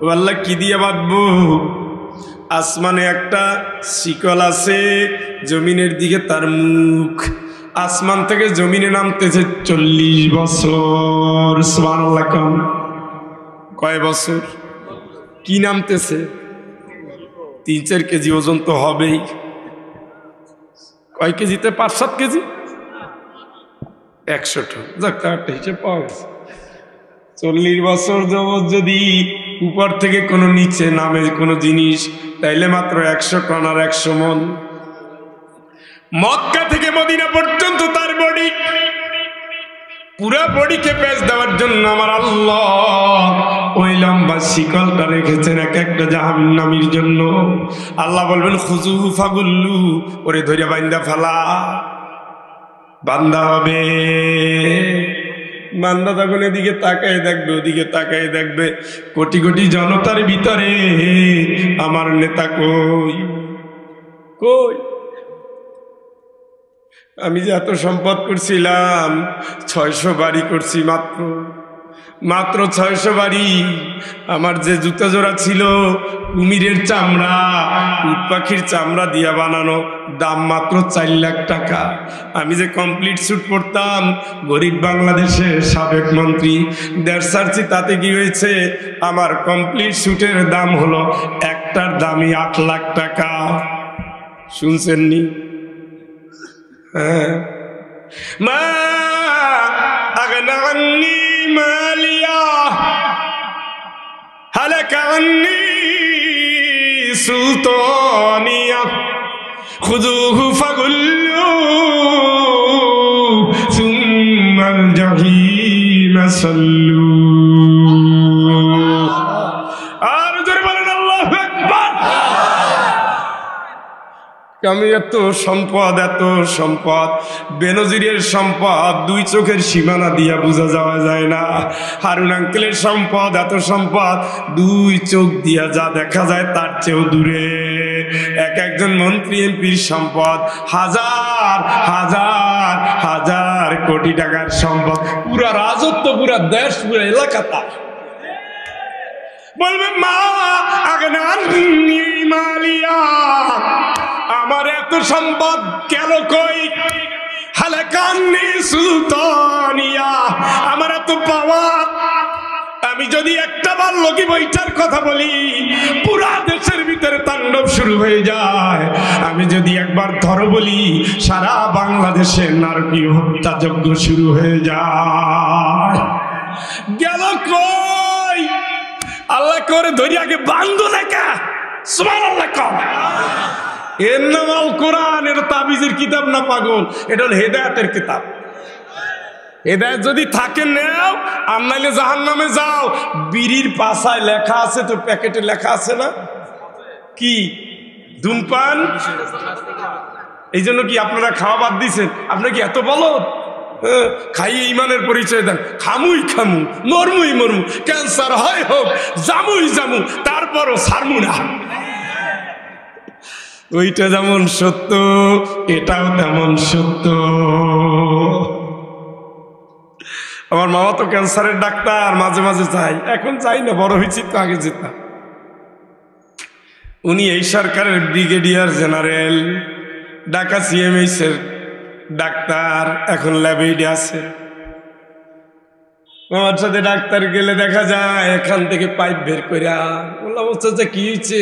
ও আল্লাহ কি দিয়ে বাঁধবো? আসমানে একটা শিকল আছে, জমিনের দিকে তার মুখ। আসমান থেকে জমিনে নামতেছে ৪০ বছর। সুবহানাল্লাহ। কয় বছর? কি নামতেছে? ৩-৪ কেজি ওজন তো হবেই। কয় কেজিতে? ৫-৭ কেজি, ১০০ টন। যাক, একটা হিসেব পাওয়া গেছে। ৪০ বছর যাবৎ যদি উপর থেকে কোনো নিচে নামে কোনো জিনিস, তাইলে মাত্র ১০০ টন আর ১০০ মন। মক্কা থেকে মদিনা পর্যন্ত তার বডি, পুরা বডিকে পেঁচ দেওয়ার জন্য আমার আল্লাহ ওই লম্বা শিকলটা রেখেছেন এক একটা জাহান্নামীর জন্য। আল্লাহ বলবেন খুজু ফাগুল্লু, ওরে ধৈর্য বাইন্দা ফেলা। বান্দা হবে, বান্দা তখন এদিকে তাকায় দেখবে, ওদিকে তাকায় দেখবে, কোটি কোটি জনতার ভিতরে আমার নেতা কই? কই? আমি যে এত সম্পদ করছিলাম, 600 বাড়ি করছি, মাত্র 600 বাড়ি। আমার যে জুতা জোড়া ছিল কুমিরের চামড়া, উট পাখির চামড়া দিয়া বানানো, দাম মাত্র 4 লাখ টাকা। আমি যে কমপ্লিট স্যুট পরতাম, গরিব বাংলাদেশের সাবেক মন্ত্রী দেড়সার্চি, তাতে কি হয়েছে, আমার কমপ্লিট স্যুটের দাম হলো একটার দামই 8 লাখ টাকা। শুনছেননি? হ্যাঁ। মা আগনা আন্নি মালিয়া হালাকা আন্নি সুলতানিয়া খুযুহু ফাগুল্লু সুম্মাল জাহিম সাল্লু। আর জোরে বলেন আল্লাহু আকবার। আমি এত সম্পদ, বেনজিরের সম্পদ 2 চোখের সীমানা দিয়া বোঝা যাওয়া যায় না। হারুন আঙ্কেলের সম্পদ, এত সম্পদ 2 চোখ দিয়া যা দেখা যায় তার চেয়েও দূরে। একজন মন্ত্রী এমপির সম্পদ হাজার হাজার হাজার কোটি টাকার সম্পদ, পুরা রাজত্ব, পুরা দেশ, পুরা এলাকাটা। বলবে মা আগনা আন্নি মালিয়া, আমার এত সম্পদ গেল কই? হালাকান্নি সুলতানিয়া, আমার এত পাওয়ার, আমি যদি একটা বার লগি বইটার কথা বলি পুরা দেশের ভিতরে তাণ্ডব শুরু হয়ে যায়। আমি যদি একবার ধরো বলি সারা বাংলাদেশে নারকীয় হত্যাযজ্ঞ শুরু হয়ে যায়। গেল কই? আল্লাহ করে ধরি আগে বান্ধো লেখা, সুবহানাল্লাহ কও। এর নাম আল কোরআন, এর তাবিজের কিতাব না পাগল, এটা হল হেদায়েতের কিতাব। হেদায়েত যদি থাকে নেও, আর নাইলে জাহান্নামে যাও। বিড়ির পাশায় লেখা আছে তো, প্যাকেটে লেখা আছে না কি ধূমপান, এই জন্য কি আপনারা খাওয়া বাদ দিচ্ছেন? আপনারা কি এত বলো খাইয়ে ইমানের পরিচয় দেন? খামুই খামু, মরমুই মরমু, ক্যান্সার হয় হোক, জামুই জামু, তারপরও ছাড়মু না। ওইটা যেমন সত্য, এটাও তেমন সত্য। আমার মামা তো ক্যান্সারের ডাক্তার, মাঝে মাঝে যাই, এখন যাই না, বড় হয়েছি তো, আগে যেতাম। উনি এই সরকারের ব্রিগেডিয়ার জেনারেল, ঢাকা CMH এর ডাক্তার, এখন ল্যাবে আছে। আমার সাথে ডাক্তার গেলে দেখা যায় এখান থেকে পাইপ বের করে, বললাম যে কি হয়েছে?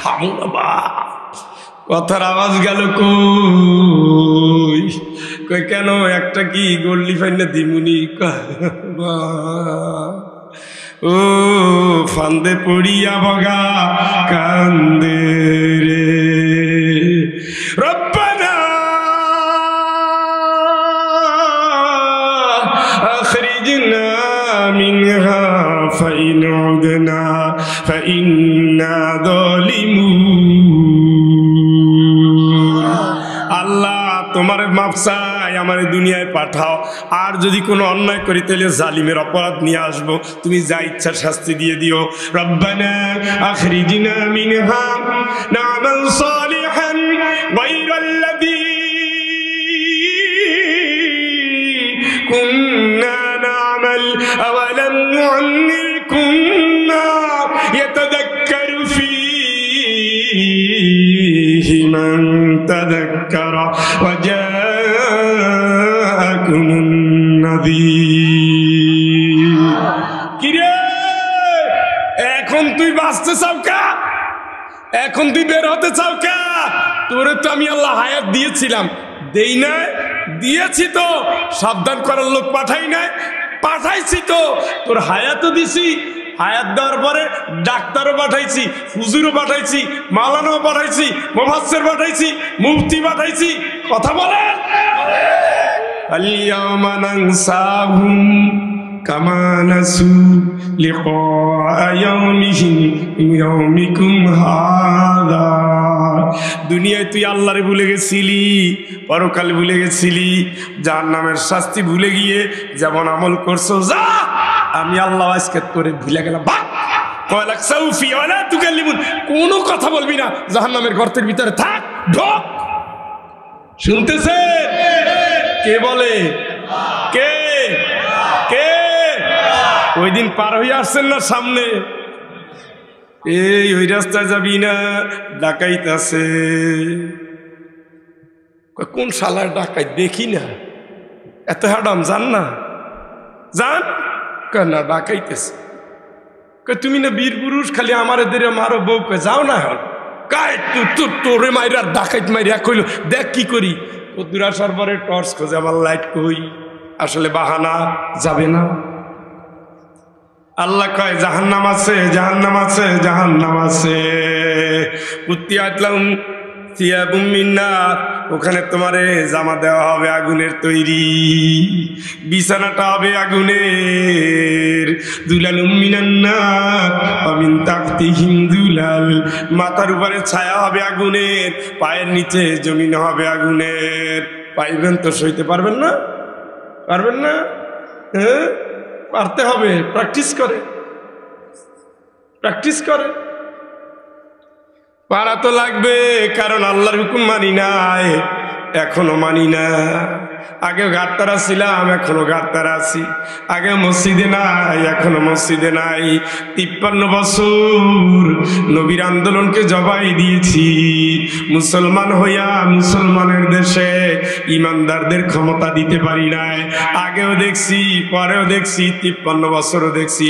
খামু বাবা। কথার আওয়াজ গেল কই? কই কেন, একটা কি গোল্ডি ফাইনে দিমুনি? ও ফান্দে পড়িয়া বগা কান্দে রে রব্বানা আখরিজনা মিনহা ফাইন উদনা ফাইন্না যালিমুন। আল্লাহ তোমার মাফ চাই, আমার দুনিয়ায় পাঠাও, আর যদি কোনো অন্যায় করি তাহলে জালিমের অপরাধ নিয়ে আসবো, তুমি যা ইচ্ছা শাস্তি দিয়ে দিও। রব্বানা আখরিজনা মিনহা না'মাল সালিহান গায়রাল্লাযী কুন্না না'মাল আওয়ালাম নু'আম্মিরকুম মা ইয়াতাযাক্কারু ফীহি মান তাযাক্কারা ওয়া জাআকুমুন নাযীর। কিরে, এখন তুই বাঁচতে চাও কা? এখন তুই বের হতে চাও কা? তোরে তো আমি আল্লাহ হায়াত দিয়েছিলাম, দেই না? দিয়েছি তো, সাবধান করার লোক পাঠাই নাই? পাঠাইছি তো। তোর হায়াতও দিছি, হায়াত দেওয়ার পরে ডাক্তারও পাঠাইছি, হুজুরও পাঠাইছি, মাওলানাও পাঠাইছি, মুফাসসির পাঠাইছি, মুফতি পাঠাইছি। কথা বলেন। আল-ইয়াওমা নানসাহুম কামা নাসু লিকা ইয়াউমিকুম হাযা। দুনিয়ায় তুই আল্লাহরে ভুলে গেছিলি, পরকালে ভুলে গেছিলি, জাহান্নামের শাস্তি ভুলে গিয়ে যেমন আমল করছো, যা আমি আল্লাহ আজকে তোরে ভুলে গেলাম। কোনো কথা বলবি না, জাহান্নামের গর্তের ভিতরে থাক, ঢোক। শুনতেছেন? কে বলে? কে কে? ওই দিন পার হয়ে আসছেন না সামনে? এই ওই রাস্তায় যাবি না, ডাকাইত আছে। কোন শালার ডাকাইত দেখি না, এত হাডাম যান না, যান না, ডাকাইতেছে। তুমি না বীর পুরুষ, খালি আমার এদের মারো বউ, যাও না হল তোরে মাইরা ডাকাইত মাইরা কইল দেখ কি করি। কদ্দুর আসার পরে টর্চ খোঁজে, আমার লাইট কই, আসলে বাহানা, যাবে না। আল্লাহ কয় জাহান্নাম আছে, জাহান্নাম আছে, জাহান্নাম আছে। উত্তিয়াতলাম সিয়াবুম মিন্নার, ওখানে তোমারে জামা দেওয়া হবে আগুনের তৈরি, বিছানাটা হবে আগুনের। দুলালুম মিনান্নার মিন তাহতিহিম দুলাল, মাথার উপরে ছায়া হবে আগুনের, পায়ের নিচে জমিন হবে আগুনের। পাইবেন তো, সইতে পারবেন না? পারবেন না? হ্যাঁ, পারতে হবে। প্র্যাকটিস করে, প্র্যাকটিস করে। পারা তো লাগবে, কারণ আল্লাহর হুকুম মানি নাই, এখনো মানি না। আগে গাড়তারা ছিলাম, এখনো গাড়তারা আছি। আগে মসজিদে নাই, এখনো মসজিদে নাই। 53 বছর নবীর আন্দোলনকে জবাই দিয়েছি। মুসলমান হইয়া মুসলমানের দেশে ইমানদারদের ক্ষমতা দিতে পারি নাই। আগেও দেখছি, পরেও দেখছি, 53 বছরও দেখছি,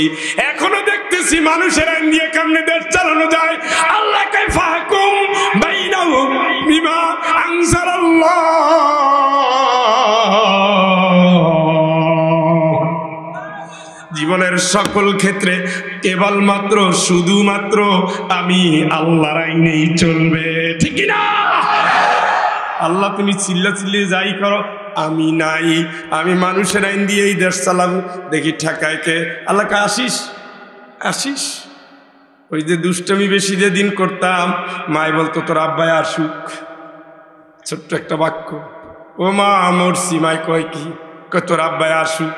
এখনো দেখতেছি মানুষের আইন দিয়ে কেমনে দেশ চালানো যায়। আল্লাহ কে ফাহকুম বাইনাহুম বিমা আনজালাল্লাহ। জীবনের সকল ক্ষেত্রে কেবলমাত্র শুধুমাত্র আমি আল্লাহর আইনেই চলবে, ঠিক না? আল্লাহ তুমি চিল্লা চিল্লিয়ে যাই করো, আমি নাই, আমি মানুষের আইন দিয়েই দেশ চালাবো। দেখি ঠেকায় কে? আল্লাহকে আসিস, আসিস। ওই যে দুষ্টমি বেশি যে দিন করতাম, মায় বলতো তোর আব্বাই আসুক, ছোট্ট একটা বাক্য, ও মা মরছি, মাই কয় কি, তোর আব্বাই আসুক।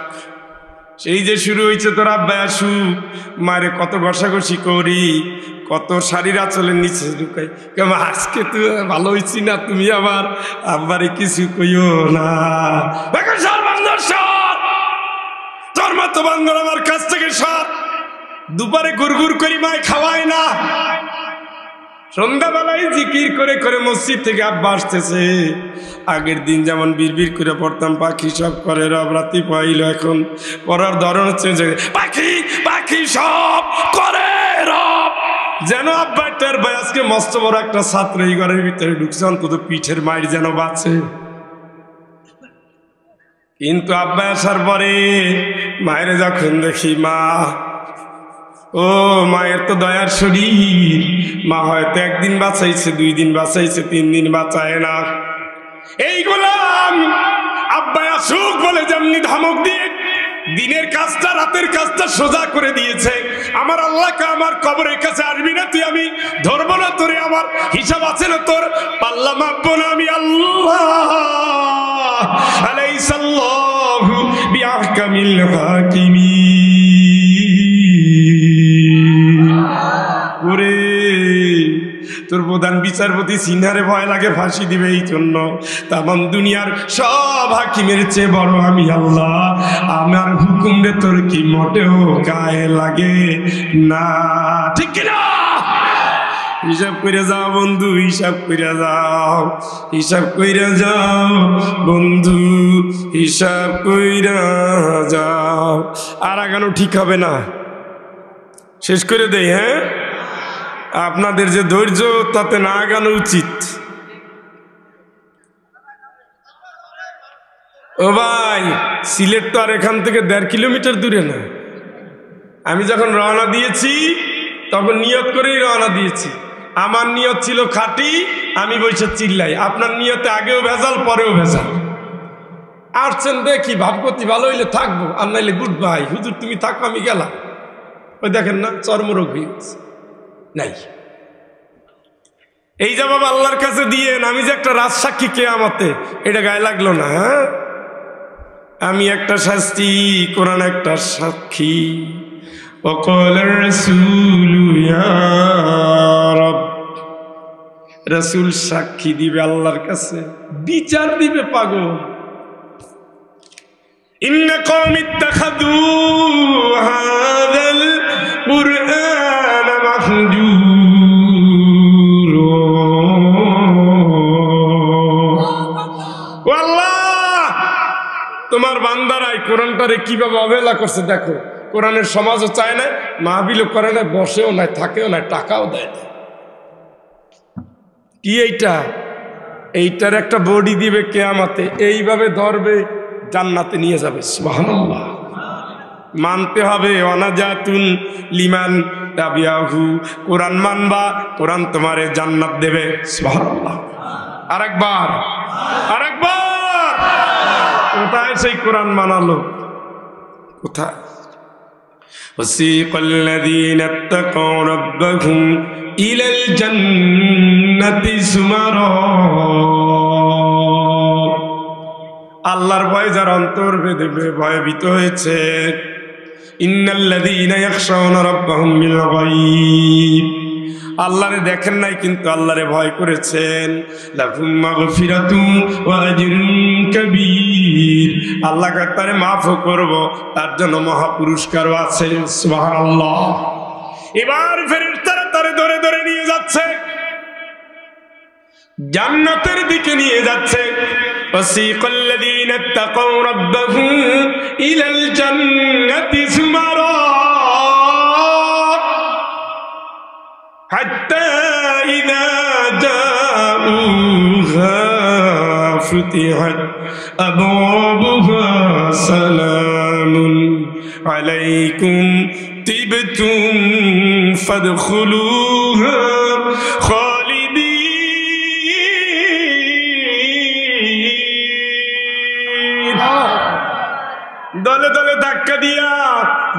সেই যে শুরু হয়েছে তোর আব্বাই আসুক, মায়ের কত ঘষাঘষি করি, কত শাড়ির আঁচলের নিচে ঢুকাই, কেমন আজকে তো ভালো হয়েছি না, তুমি আবার আব্বারে কিছু কইও না। তোর মতো বান্ধব আমার কাছ থেকে সর। দুপারে গুড়গুড় করি মায় খাওয়ায় না, সন্ধ্যাবেলায় জিকির করে করে মসজিদ থেকে আব্বা আসতেছে। আগের দিন যেমন বিড়বিড় করে পড়তাম, পাখি সব করে রব, রাতি পাইল, এখন পড়ার ধরন হচ্ছে পাখি পাখি সব করে রব। যেন আব্বা টের ভাই আজকে মস্ত বড় একটা ছাত্র এই ঘরের ভিতরে ঢুকছে, অন্তত পিঠের মায়ের যেন বাঁচে। কিন্তু আব্বা আসার পরে মায়ের যখন দেখি, মা, ও মায়ের তো দয়ার শরীর, মা হয়তো একদিন বাঁচাইছে, 2 দিন বাঁচাইছে, 3 দিন বাঁচায় না। এই গোলাম আব্বা আসুক বলে যেমনি ধমক দিয়ে দিনের কাজটা রাতের কাজটা সোজা করে দিয়েছে। আমার আল্লাহকে আমার কবরের কাছে আসবি না তুই, আমি ধরবো না তোরে, আমার হিসাব আছে না তোর, পাল্লা মাপবো না আমি আল্লাহ। আলাইসাল্লাহু বিআহকামিল হাকিমিন। ওরে তোর প্রধান বিচারপতি সিনহারে ভয় লাগে, ফাঁসি দিবে এই জন্য। তামাম দুনিয়ার সব হাকিমের চেয়ে বড় আমি আল্লাহ, আমার হুকুম রে তোর কি মোটেও গায়ে লাগে না, ঠিক কিনা? হিসাব করে যাও বন্ধু, হিসাব করে যাও, হিসাব কইরা যাও বন্ধু, হিসাব কইরা যাও। আর আগানো ঠিক হবে না, শেষ করে দেই। হ্যাঁ, আপনাদের যে ধৈর্য, তাতে না আগানো উচিত। ও ভাই, সিলেট তো আর এখান থেকে 1.5 কিলোমিটার দূরে না। আমি যখন রওনা দিয়েছি তখন নিয়ত করেই রওনা দিয়েছি। আমার নিয়ত ছিল খাঁটি, আমি বসে চিল্লাই। আপনার নিয়তে আগেও ভেজাল, পরেও ভেজাল। আসছেন দেখি, ভাবগতি ভালো হইলে থাকবো, আর নাইলে গুড বাই, হুজুর তুমি থাকো আমি গেলাম। ওই দেখেন না, চর্মরোগ হয়ে গেছে নাই। এই জবাব আল্লাহর কাছে দিয়েন, আমি যে একটা রাজসাক্ষী কিয়ামতে, এটা গায়ে লাগলো না? হ্যাঁ, আমি একটা শাস্তি, কোরআন একটা সাক্ষী। وقال الرسول يا رب রাসূল সাক্ষী দিবে আল্লাহর কাছে, বিচার দিবে পাগল। ইন্না কওমি ইত্তাখাযু হাযাল কুরআন মাহজুরা। আল্লাহ তোমার বান্দারাই কোরআনটারে কিভাবে অবহেলা করছে দেখো। কোরআনের সমাজও চায় না, মাহফিলও করে না, বসেও নাই, থাকেও না, টাকাও দেয় না। কি এইটার একটা বডি দিবে কিয়ামতে, এইভাবে ধরবে জান্নাতে নিয়ে যাবে। সুবহানাল্লাহ। মানতে হবে অনাজাতুন লিমান তাবিয়াহু, কোরআন মানবা, কোরআন তোমারে জান্নাত দেবে। সুবহানাল্লাহ। আরেকবার কোথায় সেই কোরআন মানালো? কোথায়? وسيق الذين اتقوا ربهم إلى الجنة زمرا। আল্লাহর ভয় যার অন্তর বেঁধে ভয়ভীত হয়েছে, ইন্নাল্লাযীনা ইয়াখশাউনা রাব্বাহুম বিল গায়ব, আল্লাহরে দেখেন নাই কিন্তু আল্লাহরে ভয় করেছেন, লাহুম মাগফিরাতুম ওয়া আজরুন কাবীর, আল্লাহ তারে মাফ করব, তার জন্য মহা পুরস্কারও আছে। সুবহানাল্লাহ। এবার ফেরেশতারা তারে ধরে ধরে নিয়ে যাচ্ছে, জান্নাতের দিকে নিয়ে যাচ্ছে। ওয়াসিকাল লাযীনা ইত্তাকাউ রাব্বাহুম ইলাল জান্নাতি যুমারা হাত্তা ইযা জাউহা ফুতিহাত আবওয়াবুহা সালামুন আলাইকুম তিবতুম ফাদখুলুহা দলে দলে ধাক্কা দিয়া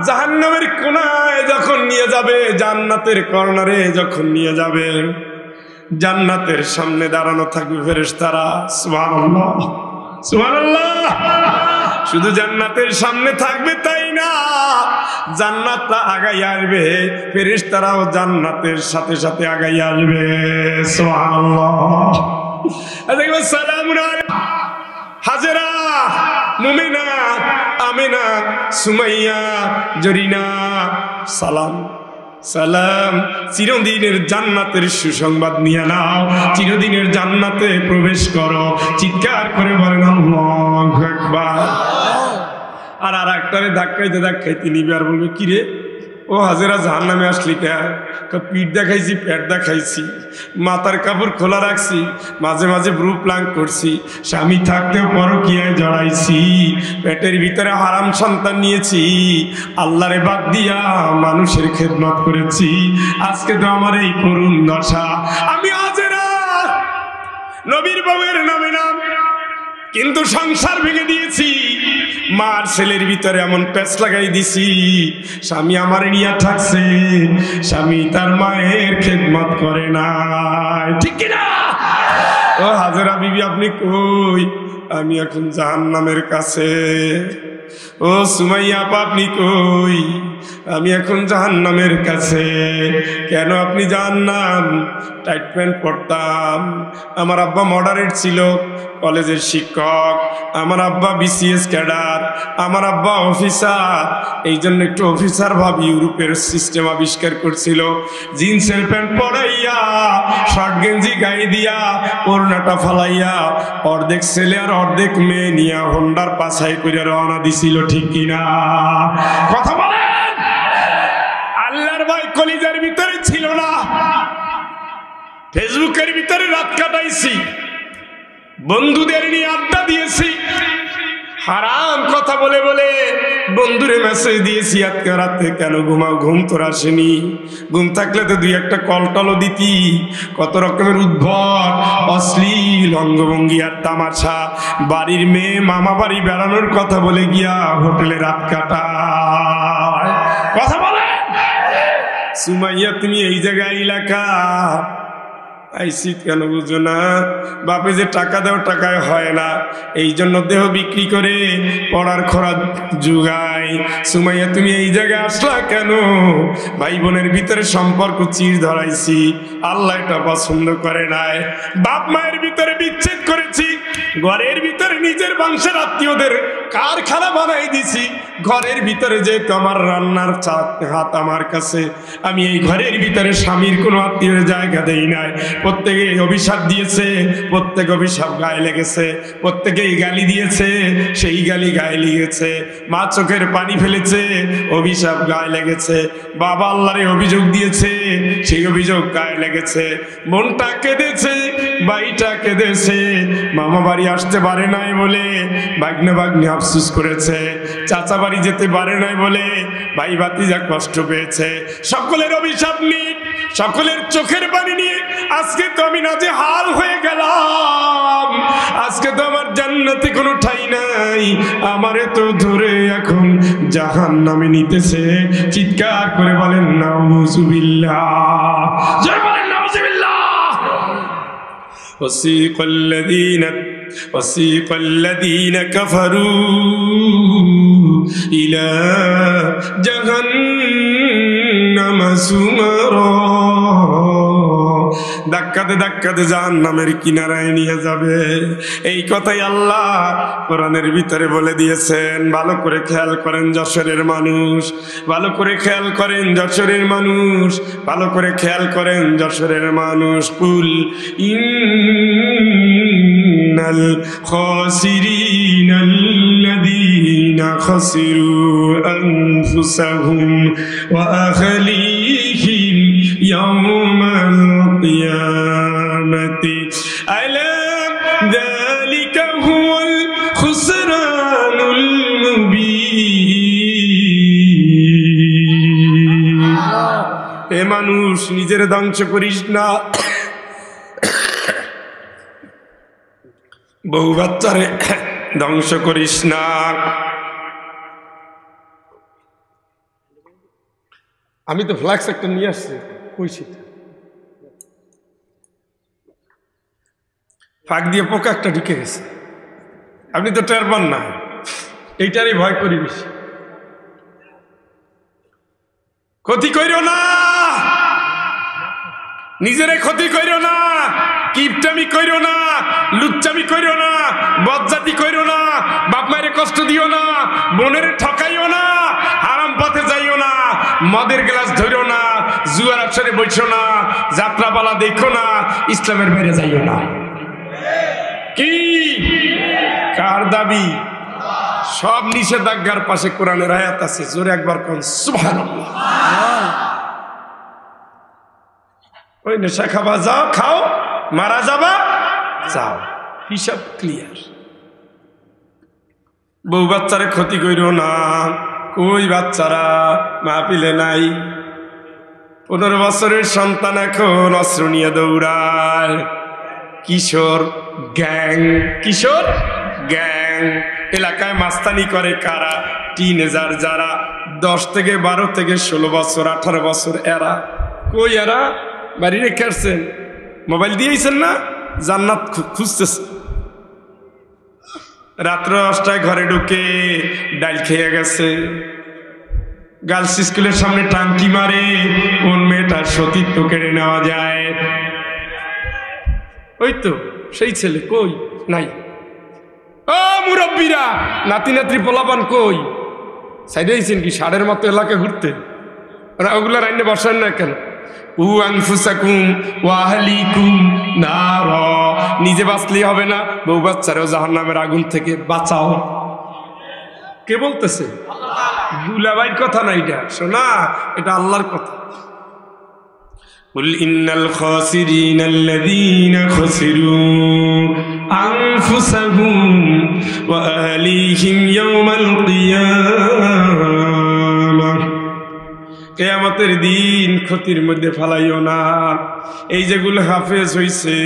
জাহান্নামের কোনায় যখন নিয়ে যাবে, জান্নাতের কর্নারে যখন নিয়ে যাবে, জান্নাতের সামনে দাঁড়ানো থাকবে ফেরেশতারা। সুবহানাল্লাহ, সুবহানাল্লাহ। শুধু জান্নাতের সামনে থাকবে তাই না, জান্নাতটা আগাই আসবে, ফেরেশতারাও জান্নাতের সাথে সাথে আগাই আসবে। সুবহানাল্লাহ। সালামুন আলাইকুম হাজেরা, মুমিনা, আমিনা, সুমাইয়া, জরিনা, সালাম সালাম। চিরদিনের জান্নাতের সুসংবাদ নিয়ে নাও, চিরদিনের জান্নাতে প্রবেশ করো। চিৎকার করে বলেন আল্লাহু আকবার। আর একটারে ধাক্কাইতে ধাক্কাইতে নিবে আর বলবে, কিরে ও হাজেরা জাহান্নামে আসলি কে? পিঠ দেখাইছি, পেট দেখাইছি, মাথার কাপড় খোলা রাখছি, মাঝে মাঝে ব্রু প্লাঙ্ক করছি, স্বামী থাকতেও পরকীয়ায় জড়াইছি, পেটের ভিতরে হারাম সন্তান নিয়েছি, আল্লাহরে বাদ দিয়া মানুষের খেদমত করেছি, আজকে তো আমার এই করুণ দশা। আমি হাজেরা নবীর বউয়ের নামে নাম, কিন্তু সংসার ভেঙে দিয়েছি, মার ছেলের ভিতরে এমন প্যাচ লাগাই দিছি, স্বামী আমার নিয়ে থাকছে, স্বামী তার মায়ের খেদমত করে না। ঠিক কিনা? ও হাজেরা বিবি আপনি কই? আমি এখন জাহান্নামের কাছে। ও সুমাইয়া আপা আপনি কই? আমি এখন জাহান্নামের কাছে। কেন আপনি জাহান্নাম? টাইট প্যান্ট পরতাম, আমার আব্বা মডারেট ছিল, কলেজের শিক্ষক, আমার আব্বা বিসিএস ক্যাডার, আমার আব্বা অফিসার, এই জন্য একটু অফিসার ভাব ইউরোপের সিস্টেম আবিষ্কার করছিল। জিন্সের প্যান্ট পরাইয়া, শর্ট গেঞ্জি গায়ে দিয়া, ওড়নাটা ফালাইয়া, অর্ধেক ছেলে আর অর্ধেক মেয়ে নিয়ে হোন্ডার পাছাই করে রওনা দিছিল। ঠিক কিনা? কথা বলেন। আল্লাহর ভয় কলিজার ভিতরে ছিল না, ফেসবুকের ভিতরে রাত কাটাইছি, বন্ধুদের নিয়ে আড্ডা দিয়েছি, হারাম কথা বলে বলে বন্ধুরে মেসেজ দিয়েছি, আজকে রাতে কেন ঘুমাও, ঘুম তোর আসেনি, ঘুম থাকলে তো দুই একটা কলটলও দিতি। কত রকমের উদ্ভট অশ্লীল অঙ্গভঙ্গি আর তামাশা। বাড়ির মেয়ে মামা বাড়ি বেড়ানোর কথা বলে গিয়া হোটেলে রাত কাটায়। কথা বলে সুমাইয়া তুমি এই জায়গায় এলাকা আইসি কেন বুঝো না? বাপে যে টাকা দেও টাকায় হয় না, এই জন্য দেহ বিক্রি করে পড়ার খরচ জুগাই। সুমাইয়া তুমি এই জায়গায় আসলা কেন? ভাই বোনের ভিতরে সম্পর্ক চির ধরাইছি, আল্লাহ এটা পছন্দ করে নাই। বাপ মায়ের ভিতরে বিচ্ছেদ করেছি, ঘরের ভিতরে নিজের বংশের আত্মীয়দের কারখানা বানাই দিছি। ঘরের ভিতরে যে তোমার রান্নার হাত আমার কাছে, আমি এই ঘরের ভিতরে স্বামীর কোনো আত্মীয়ের জায়গা দেই নাই। প্রত্যেকে অভিশাপ দিয়েছে, প্রত্যেক অভিশাপ গায়ে লেগেছে, প্রত্যেকেই গালি দিয়েছে, সেই গালি গায়ে লেগেছে। মা চোখের পানি ফেলেছে, অভিশাপ গায়ে লেগেছে। বাবা আল্লাহরে অভিযোগ দিয়েছে, সেই অভিযোগ গায়ে লেগেছে। বোনটা কেঁদেছে, ভাইটা কেঁদেছে, মামা বাড়ি আসতে পারে নাই বলে ভাগ্নে ভাগ্নে আফসোস করেছে, চাচা বাড়ি যেতে পারে নাই বলে ভাই ভাতিজা কষ্ট পেয়েছে। সকলের অভিশাপ নিয়ে, সকলের চোখের পানি নিয়ে আজকে তো আমি নাজেহাল হয়ে গেলাম। আজকে তো আমার জান্নাতে কোনো ঠাঁই নাই, আমারে তো ধরে এখন জাহান্নামে নিতেছে। চিৎকার করে বলেন নাউযুবিল্লাহ, জয় বলেন নাউযুবিল্লাহ। وسيق الذين كفروا إلى جهنم زمرا, ধাক্কাতে ধাক্কাতে জাহান্নামের কিনারায় নিয়ে যাবে। এই কথাই আল্লাহ কোরআনের ভিতরে বলে দিয়েছেন। ভালো করে খেয়াল করেন যশোরের মানুষ, ভালো করে খেয়াল করেন যশোরের মানুষ, ভালো করে খেয়াল করেন যশোরের মানুষ। কুল ইন্নাল খাসিরিনাল্লাযীনা খাসিরু আনফুসাহুম ওয়া আহলিহিম ইয়াওমাল কিয়ামাতি আলা যালিকা হুয়াল খুসরানুল মুবিন। এ মানুষ, নিজের ধ্বংস করিস না, বউ বাচ্চারে ধ্বংস করিস না। আমি তো ফ্ল্যাক্স একটা নিয়ে আসছি, কইছি ফাঁক দিয়ে পোকা একটা ঢুকে গেছে, আপনি তো টের পান না। এইটারই ভয় করি বেশি। ক্ষতি কইরো না, নিজেরে ক্ষতি কইরো না, কিপটামি কইরো না, লুচ্চামি কইরো না, বজ্জাতি কইরো না, বাপ মায়ের কষ্ট দিও না, বোনের ঠকাইও না, হারাম পথে যাইও না, মদের গ্লাস ধরো না, জুয়ার আসরে বইছো না, যাত্রাপালা দেখো না, ইসলামের বাইরে যাইও না। কি কার দাবি? সব নিষেধাজ্ঞার পাশে কোরআনের আয়াত আছে, জোরে একবার কোন সুবহানাল্লাহ। ওই নেশা খাবা যাও, খাও, মারা যাবা যাও, হিসাব ক্লিয়ার। বউ বাচ্চারে ক্ষতি কইরো না। কই বাচ্চারা মাহফিলে নাই? 15 বছরের সন্তান এখন অস্ত্র নিয়ে দৌড়ায়। কিশোর গ্যাং, কিশোর গ্যাং। এলাকায় মাস্তানি করে কারা? টিনেজার যারা 10 থেকে 12 থেকে 16 বছর 18 বছর। এরা কই? এরা বাড়ি রেখে আসছেন, মোবাইল দিয়েছেন না, জান্নাত খুঁজতেছে। রাত্র 8টায় ঘরে ঢুকে ডাইল খেয়ে গেছে। গার্লস স্কুলের সামনে টাঙ্কি মারে, কোন মেয়েটার সতীত্ব কেড়ে নেওয়া যায়। ওই তো সেই ছেলে, কই নাই? ও মুরব্বীরা, নাতি নাতি পোলাপান কই? সাইডে আইছেন কি ষাঁড়ের মতো এলাকা ঘুরতে? ওগুলা রাইনে বসান না কেন? নিজে বাঁচলেই হবে না, বউ বাচ্চারাও জাহান্নামের আগুন থেকে বাঁচাও। কে বলতেছে? দুলাভাইয়ের কথা না এটা, শোনা, এটা আল্লাহর কথা। قل إن الخاسرين الذين خسروا أنفسهم وأهليهم يوم القيامة। কিয়ামতের দিন ক্ষতির মধ্যে ফেলাইও না। এই যেগুলো হাফেজ হইছে,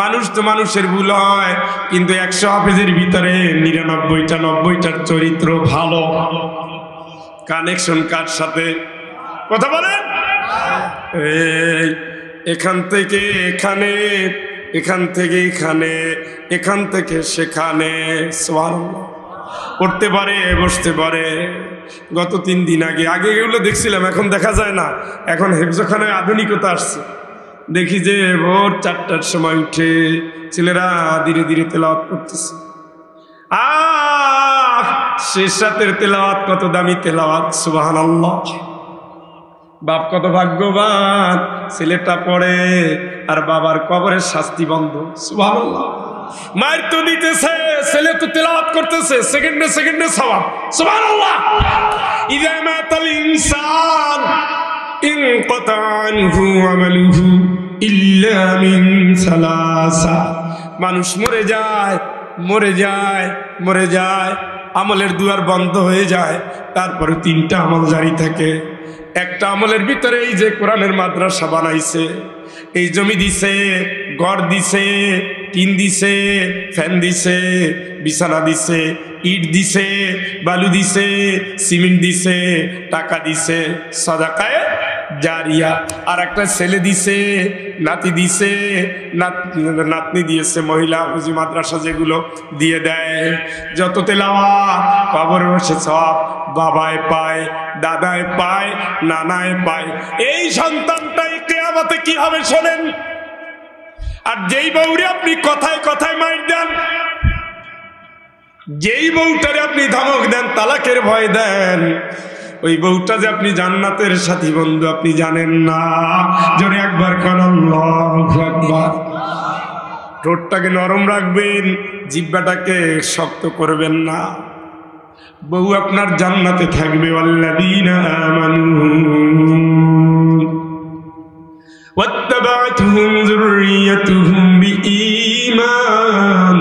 মানুষ তো মানুষের ভুল হয়, কিন্তু 100 হাফেজের ভিতরে 99টা 90টার চরিত্র ভালো। কানেকশন কার সাথে? কথা বলেন। এখান থেকে এখানে, এখান থেকে এখানে, এখান থেকে সেখানে। সুবহানাল্লাহ। পড়তে পারে, বসতে পারে। গত 3 দিন আগে এগুলো দেখছিলাম, এখন দেখা যায় না। এখন হেফজখানায় আধুনিকতা আসছে। দেখি যে ভোর 4টার সময় উঠে ছেলেরা ধীরে ধীরে তেলাওয়াত করতেছে। শেষ রাতের তেলাওয়াত কত দামি তেলাওয়াত, সুবহানাল্লাহ। বাপ কত ভাগ্যবান, ছেলেটা পড়ে আর বাবার কবরের শাস্তি বন্ধ, সুবহানাল্লাহ। মায়ের তো দিতেছে, ছেলে তো তেলাওয়াত করতেছে, সেকেন্ডে সেকেন্ডে সওয়াব, সুবহানাল্লাহ। ইযা মাতাল ইনসান ইনকাতা আনহু আমালুহু ইল্লা মিন সালাসা। মানুষ মরে যায়, মরে যায়, মরে যায়, আমলের দুয়ার বন্ধ হয়ে যায়, তারপরে 3টা আমল জারি থাকে। একটা আমলের ভিতরে এই যে কোরআনের মাদ্রাসা বানাইছে, এই জমি দিছে, ঘর দিছে, টিন দিছে, ফ্যান দিছে, বিছানা দিছে, ইট দিছে, বালু দিছে, সিমেন্ট দিছে, টাকা দিছে, সাদাকায়ে জারিয়া। আর একটা ছেলে দিছে, নাতি দিছে, নাতনি দিয়েছে, মহিলা হুজি মাদ্রাসা যেগুলো দিয়ে দেয়। যত তেলাওয়াত কবরে বসে সব বাবায় পায়, দাদায় পায়, নানায় পায়। এই সন্তানটাই কিয়ামতে কি হবে শোনেন। আর যেই বউরে আপনি কথায় কথায় মাইর দেন, যেই বউটারে আপনি ধমক দেন, তালাকের ভয় দেন, ওই বউটা যে আপনি জান্নাতের সাথী বন্ধু আপনি জানেন না। জোরে একবার কোন আল্লাহু আকবার। ঠোঁটটাকে নরম রাখবেন, জিহ্বাটাকে শক্ত করবেন না। বউ আপনার জান্নাতে থাকবে। ওয়াল্লাযীনা আমানু ওয়াত্তাবা'তুহুম যুররিয়াতুহুম বিঈমান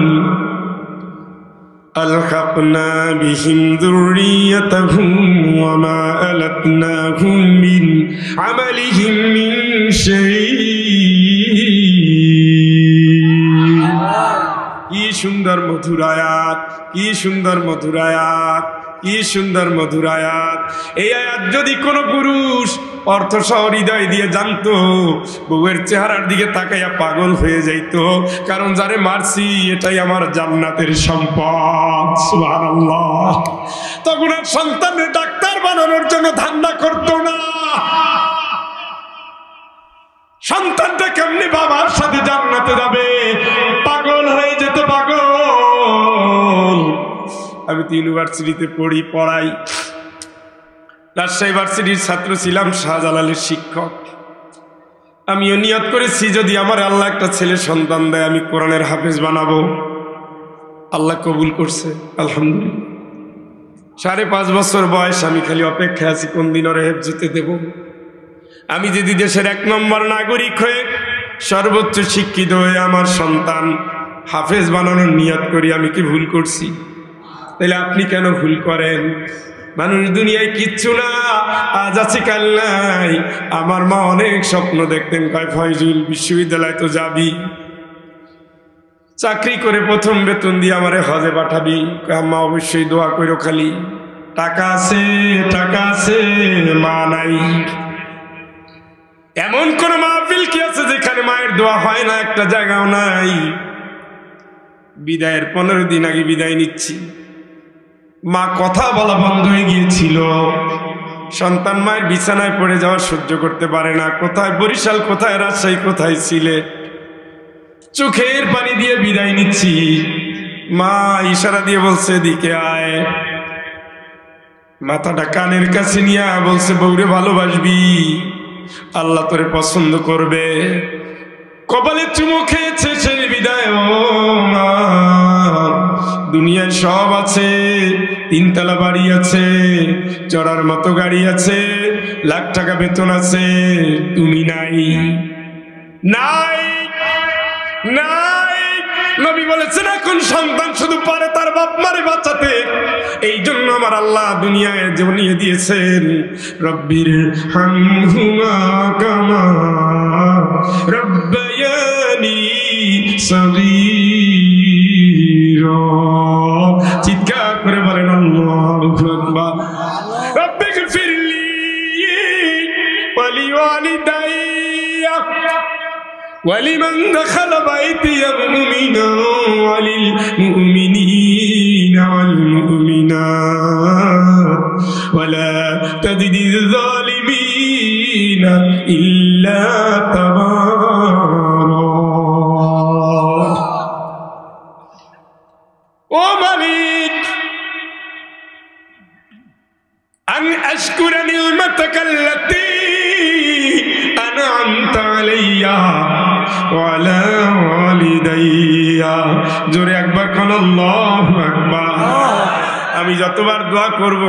আলহাকনা বিহিম যুররিয়াতাহুম ওয়া মা আলাতনাহুম মিন আমালিহিম মিন শাই। কি সুন্দর মধুর আয়াত, কি সুন্দর মধুর আয়াত, কি সুন্দর মধুর আয়াত। এই আয়াত যদি কোনো পুরুষ অর্থ সহ হৃদয় দিয়ে জানতো, বউয়ের চেহারার দিকে তাকাইয়া পাগল হয়ে যাইতো। কারণ যারে মারছি এটাই আমার জান্নাতের সম্পদ, সুবহানাল্লাহ। তখন আর সন্তানের ডাক্তার বানানোর জন্য ধান্দা করতো না। সন্তানটা কেমনি বাবার সাথে জান্নাতে যাবে, পাগল হয়ে যেত, পাগল। আমি তো ইউনিভার্সিটিতে পড়াই, রাজশাহী ইউনিভার্সিটির ছাত্র ছিলাম, শাহজালালের শিক্ষক। আমিও নিয়ত করেছি যদি আমার আল্লাহ একটা ছেলে সন্তান দেয় আমি কোরআনের হাফেজ বানাবো। আল্লাহ কবুল করছে, আলহামদুলিল্লাহ। 5.5 বছর বয়স, আমি খালি অপেক্ষা আছি কোন দিন ওরে হেফজতে দেব। আমি যদি দেশের 1 নম্বর নাগরিক হয়ে সর্বোচ্চ শিক্ষিত হয়ে আমার সন্তান হাফেজ বানানোর নিয়ত করি, আমি কি ভুল করছি? তাহলে আপনি কেন ভুল করেন? মানুষ দুনিয়ায় কিচ্ছু না, আজ আছে কাল নাই। আমার মা অনেক স্বপ্ন দেখতেন, কয় ফয়জুল বিশ্ববিদ্যালয় তো যাবি, চাকরি করে প্রথম বেতন দিয়ে আমারে হজে পাঠাবি। মা অবশ্যই দোয়া করো, খালি টাকা আছে, টাকা আছে, মা নাই। এমন কোন মাহফিল কি আছে যেখানে মায়ের দোয়া হয় না? একটা জায়গাও নাই। বিদায়ের 15 দিন আগে বিদায় নিচ্ছি, মা কথা বলা বন্ধ হয়ে গিয়েছিল। সন্তান মায়ের বিছানায় পড়ে যাওয়া সহ্য করতে পারে না। কোথায় বরিশাল, কোথায় রাজশাহী, কোথায় সিলেট, চোখের পানি দিয়ে বিদায় নিচ্ছি। মা ইশারা দিয়ে বলছে এদিকে আয়। মাথাটা কানের কাছে নিয়ে বলছে বউরে ভালোবাসবি, আল্লাহ তোরে পছন্দ করবে। কপালে চুমো খেয়েছে সেই বিদায়। ও মা, দুনিয়ায় সব আছে, 3 তলা বাড়ি আছে, চড়ার মতো গাড়ি আছে, লাখ টাকা বেতন আছে, তুমি নাই, নাই, নাই। নবী বলেছেন এখন সন্তান শুধু পারে তার বাপ মারে বাঁচাতে। এই জন্য আমার আল্লাহ দুনিয়ায় জমিয়ে দিয়েছেন, রব্বির হামহুমা কামা রব্বায়ানি সগীরা। চিৎকার করে বলেন আল্লাহু আকবার। রব্বিগফিরলি ওয়ালি ওয়ালিদাইয়া ওয়ালিমান দাখালা বাইতিয়া মুমিনা ওয়ালিল মুমিনিনা ওয়াল মুমিনাত النار ولا تزد الظالمين إلا تبارا ও মালিক أن أشكر نعمتك التي أنعمت علي وعلى والدي জোরে একবার কোন আল্লাহু আকবার আমি যতবার দোয়া করব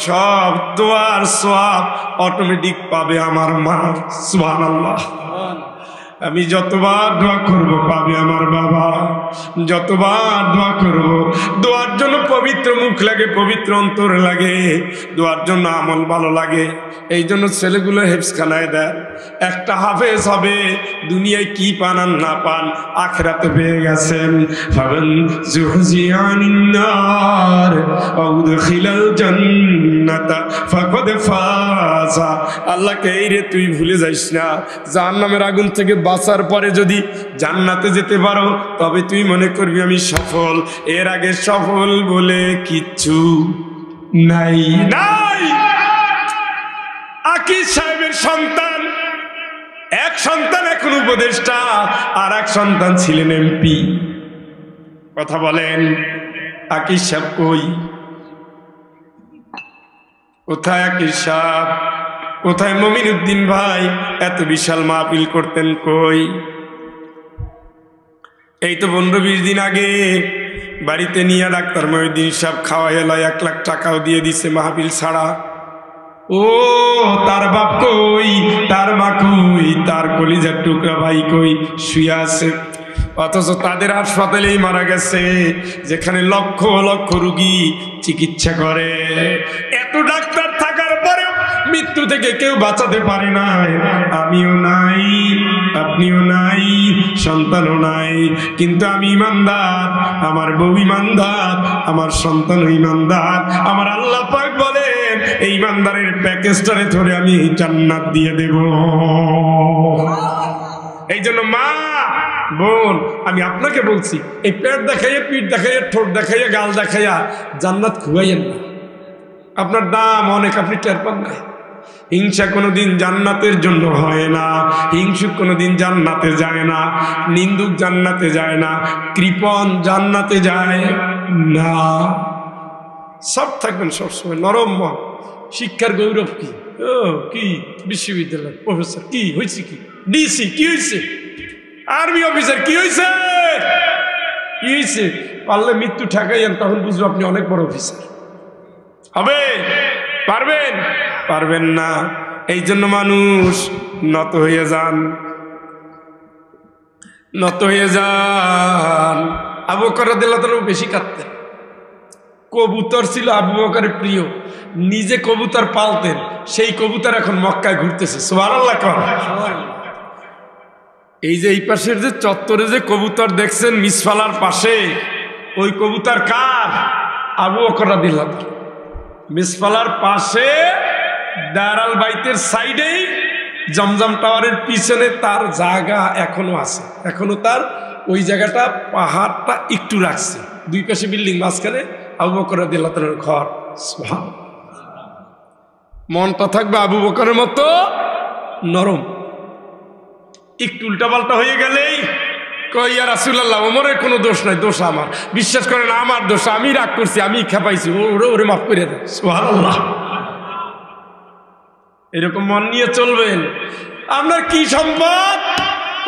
সব দোয়ার সওয়াব অটোমেটিক পাবে আমার মা সুবহানাল্লাহ আমি যতবার দোয়া করব পাবে আমার বাবা যতবার দোয়া করব দোয়ার জন্য পবিত্র মুখ লাগে পবিত্র অন্তর লাগে দোয়ার জন্য আমল ভালো লাগে এই জন্য ছেলেগুলো হেফজখানায় দেয় একটা হাফেজ হবে দুনিয়ায় কি পান আর না পান আখিরাতে পেয়ে গেছেন ফামান যুহজিয়ানিন নার ওয়া উদখিলাল জান্নাতা ফাকাদ ফাজা আল্লাহকে এই রে তুই ভুলে যাইস না জাহান্নামের আগুন থেকে বাঁচার পরে যদি জান্নাতে যেতে পারো তবে তুই মনে করবি আমি সফল এর আগে সফল বলে কিচ্ছু নাই নাই আকিজ সাহেবের সন্তান এক সন্তান এখন উপদেষ্টা আর এক সন্তান ছিলেন এমপি কথা বলেন আকিজ সাহেব কই কোথায় আকিজ সাহেব কোথায় মমিনুদ্দিন ভাই এত বিশাল মাহফিল করতেন কই এই তো 15-20 দিন আগে বাড়িতে নিয়ে ডাক্তার মহিউদ্দিন সাহেব খাওয়াইলা 1 লাখ টাকাও দিয়ে দিছে মাহফিল ছাড়া ও তার বাপ কই তার মা কই তার কলিজার টুকরা ভাই কই শুয়ে আছে অথচ তাদের হাসপাতালেই মারা গেছে যেখানে লক্ষ লক্ষ রোগী চিকিৎসা করে এত ডাক্তার থাকার পরেও মৃত্যু থেকে কেউ বাঁচাতে পারে না আমিও নাই আপনিও নাই সন্তানও নাই কিন্তু আমি ইমানদার আমার বউ ইমানদার আমার সন্তান ইমানদার আমার আল্লাহ পাক বলেন এই ইমানদারের প্যাকেজটারে ধরে আমি জান্নাত দিয়ে দেব এই জন্য মা বোন আমি আপনাকে বলছি এই পেট দেখাইয়া পিঠ দেখাইয়া ঠোঁট দেখাইয়া গাল দেখাইয়া জান্নাত খুয়াইয়েন না আপনার দাম অনেক আপনি টের পান না হিংসা কোনোদিন জান্নাতের জন্য হয় না হিংসুক কোনোদিন জান্নাতে যায় না নিন্দুক জান্নাতে যায় না কৃপণ জান্নাতে যায় না সব থাকবেন সবসময় নরম মন শিক্ষার গৌরব কি ও কি বিশ্ববিদ্যালয় প্রফেসর কি হয়েছে কি ডিসি কি হয়েছে আর্মি অফিসার কি হয়েছে কি হয়েছে পারলে মৃত্যু ঠেকাইয়েন তখন বুঝবো আপনি অনেক বড় অফিসার হবে পারবেন পারবেন না এই জন্য মানুষ নত হয়ে যান নত হয়ে যান আবু বকর রাদিয়াল্লাহু তাআলা বেশি কাঁদতেন কবুতর ছিল আবু বকরের প্রিয় নিজে কবুতর পালতেন সেই কবুতর এখন মক্কায় ঘুরতেছে সুবহানাল্লাহ এই যে এই পাশের যে চত্বরে যে কবুতর দেখছেন মিসফালার পাশে ওই কবুতর কার আবু বকর রাদিয়াল্লাহু তাআলা মিসফালার পাশে দারাল বাইতের সাইডেই জমজম টাওয়ারের পিছনে তার জায়গা এখনো আছে এখনো তার ওই জায়গাটা পাহাড়টা একটু রাখছে দুই পাশে বিল্ডিং মাঝখানে আবু বকর রাদিয়াল্লাহু তাআলার ঘর সুবহানাল্লাহ মনটা থাকবে আবু বকরের মতো নরম একটু উল্টাপাল্টা হয়ে গেলেই কই ইয়া রাসূলুল্লাহ ওমরের কোনো দোষ নাই দোষ আমার বিশ্বাস করেন আমার দোষ আমি রাগ করছি আমি খেপাইছি ওরে মাফ করে দেন সুবহানাল্লাহ এরকম মন নিয়ে চলবেন আপনার কি সম্পদ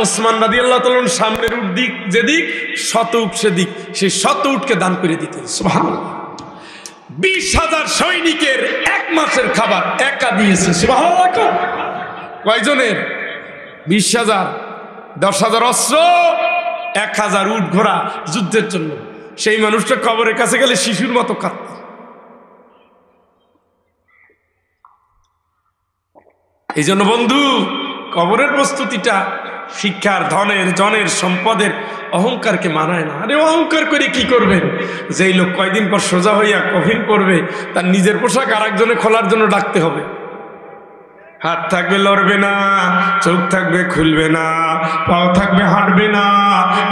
ওসমান রাদিয়াল্লাহু তাআলার সামনের দিক যেদিক শত উট সেদিক সেই শত উটকে দান করে দিতেন সুবহানাল্লাহ 20,000 সৈনিকের 1 মাসের খাবার একা দিয়েছে সুবহানাল্লাহ কয়জনের 20,000 10,000 অস্ত্র 1,000 উট ঘোড়া যুদ্ধের জন্য সেই মানুষটা কবরের কাছে গেলে শিশুর মতো কাঁদত এই জন্য বন্ধু কবরের প্রস্তুতিটা শিক্ষার ধনের জনের সম্পদের অহংকারকে মানায় না আরে অহংকার করে কি করবেন যেই লোক কয়দিন পর সোজা হইয়া কফিন করবে তার নিজের পোশাক আর একজনে খোলার জন্য ডাকতে হবে হাত থাকবে লড়বে না, চোখ থাকবে খুলবে না, পাও থাকবে হাঁটবে না,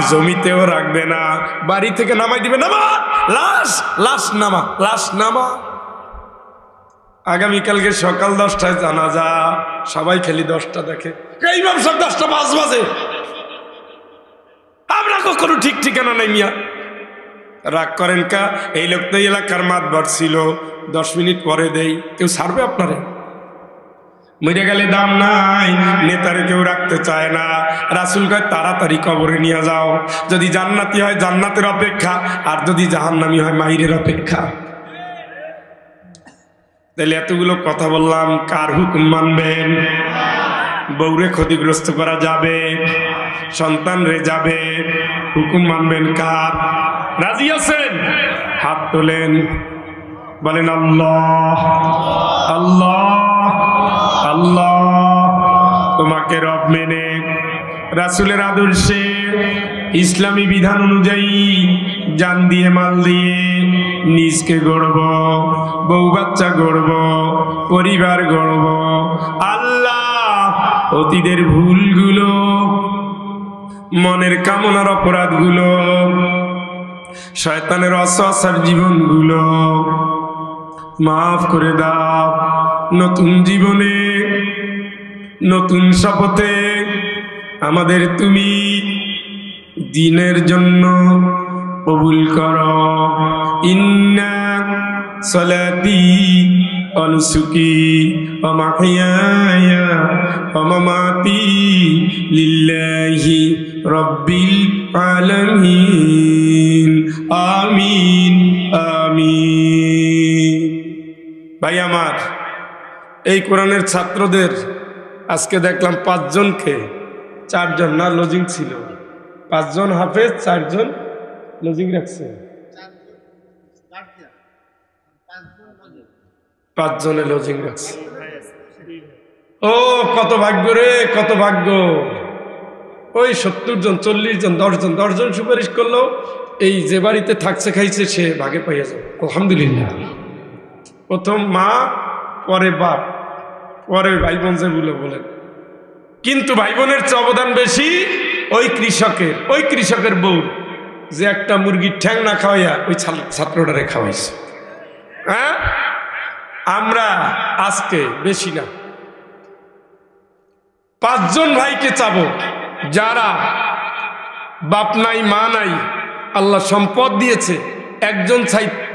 জমিতেও রাখবে না, বাড়ি থেকে নামাই দিবে, নামা লাশ, লাশ নামা, লাশ নামা। আগামীকালকে সকাল 10টায় জানাজা, সবাই খালি 10টা দেখে, এইবার সব 10টা 5 বাজে। আমরা কখনো ঠিক ঠিকানা নাই মিয়া। রাগ করেন কা? এই লোক তো এলাকার মাতবর ছিল, 10 মিনিট পরে দেই, কেউ ছাড়বে আপনারে? মরে গেলে দাম নাই, নেতারে কেউ রাখতে চায় না। রাসূল কয় তাড়াতাড়ি কবরে নিয়ে যাও, যদি জান্নাতি হয় জান্নাতের অপেক্ষা, আর যদি জাহান্নামী হয় মাইরের অপেক্ষা। তাহলে এতগুলো কথা বললাম, কার হুকুম মানবেন? বউরে ক্ষতিগ্রস্ত করা যাবে, সন্তান রে যাবে, হুকুম মানবেন কার? রাজি আছেন? হাত তোলেন, বলেন আল্লাহ আল্লাহ আল্লাহ। তোমাকে রব মেনে রাসূলের আদর্শে ইসলামী বিধান অনুযায়ী জান দিয়ে মাল দিয়ে নিজকে গড়ব, বউ বাচ্চা গড়ব, পরিবার গড়ব। আল্লাহ অতীতের ভুলগুলো, মনের কামনার অপরাধগুলো, শয়তানের অসহার জীবনগুলো মাফ করে দাও। নতুন জীবনে নতুন শপথে আমাদের তুমি দ্বীনের জন্য কবুল করো। ইন্না সলাতি ওয়া নুসুকি ওয়া মাহইয়ায়া ওয়া মামাতি লিল্লাহি রাব্বিল আলামিন। আমিন আমিন। ভাই আমার, এই কোরআনের ছাত্রদের আজকে দেখলাম 5 জনকে, 4 জন না লজিং ছিল, 5 জন হাফেজ, 4 জন লজিং রাখছে, 5 জনে লজিং রাখছে। ও কত ভাগ্য রে, কত ভাগ্য। ওই 70 জন, 40 জন, 10 জন, 10 জন সুপারিশ করলো, এই যে বাড়িতে থাকছে খাইছে সে ভাগে পাইয়া যাবে, আলহামদুলিল্লাহ। প্রথম মা, পরে বাপ, পরে ভাই বোন যেগুলো বলেন। কিন্তু ভাই বোনের চেয়ে অবদান বেশি ওই কৃষকের, ওই কৃষকের বউ যে একটা মুরগির ঠ্যাং না খাওয়াইয়া ওই ছাত্রটারে খাওয়াইছে। হ্যাঁ, আমরা আজকে বেশি না 5 জন ভাইকে চাবো, যারা বাপ নাই মা নাই, আল্লাহ সম্পদ দিয়েছে, একজন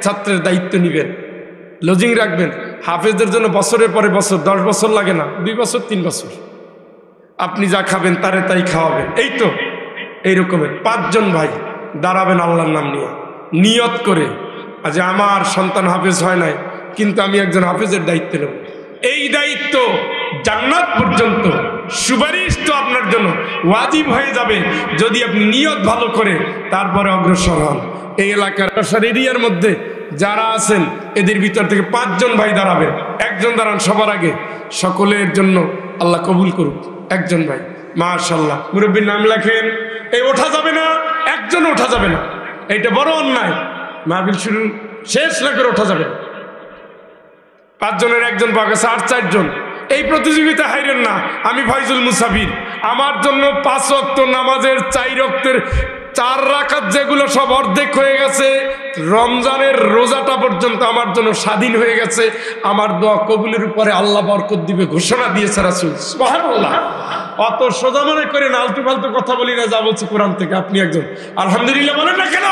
ছাত্রের দায়িত্ব নিবেন, লজিং রাখবেন। হাফেজদের জন্য বছরের পরে বছর, 10 বছর লাগে না, 2 বছর 3 বছর আপনি যা খাবেন তারে তাই খাওয়াবেন। এই তো এই রকমের 5 জন ভাই দাঁড়াবেন আল্লাহর নাম নিয়ে, নিয়ত করে যে আমার সন্তান হাফেজ হয় নাই, কিন্তু আমি একজন হাফেজের দায়িত্ব নেব। এই দায়িত্ব জান্নাত পর্যন্ত সুপারিশ তো আপনার জন্য ওয়াজিব হয়ে যাবে যদি আপনি নিয়ত ভালো করে তারপরে অগ্রসর হন। এই এলাকার এরিয়ার মধ্যে যারা আছেন এদের ভিতর থেকে 5 জন ভাই দাঁড়াবেন, একজন দাঁড়ান সবার আগে, সকলের জন্য আল্লাহ কবুল করুক। একজন ভাই, মাশাআল্লাহ। মুরব্বীর নাম লেখেন। এই ওঠা যাবে না, একজন ওঠা যাবে না, এইটা বড় অন্যায়। মাহফিল শুরু শেষ না করে ওঠা যাবে। 5 জনের একজন পাওয়া গেছে, আর 4 জন। এই প্রতিযোগিতা হাইরেন না। আমি ফয়জুল মুসাফির, আমার জন্য 5 ওয়াক্ত নামাজের 4 ওয়াক্তের 4 রাকাত যেগুলো সব অর্ধেক হয়ে গেছে, রমজানের রোজাটা পর্যন্ত আমার জন্য স্বাধীন হয়ে গেছে। আমার দোয়া কবুলের উপরে আল্লাহ বরকত দিবে ঘোষণা দিয়েছে রাসূল। সুবহানাল্লাহ। অত সোজা মনে করে না, আলতু ফালতু কথা বলি না, যা বলছি কোরআন থেকে। আপনি একজন আলহামদুলিল্লাহ বলেন না কেন?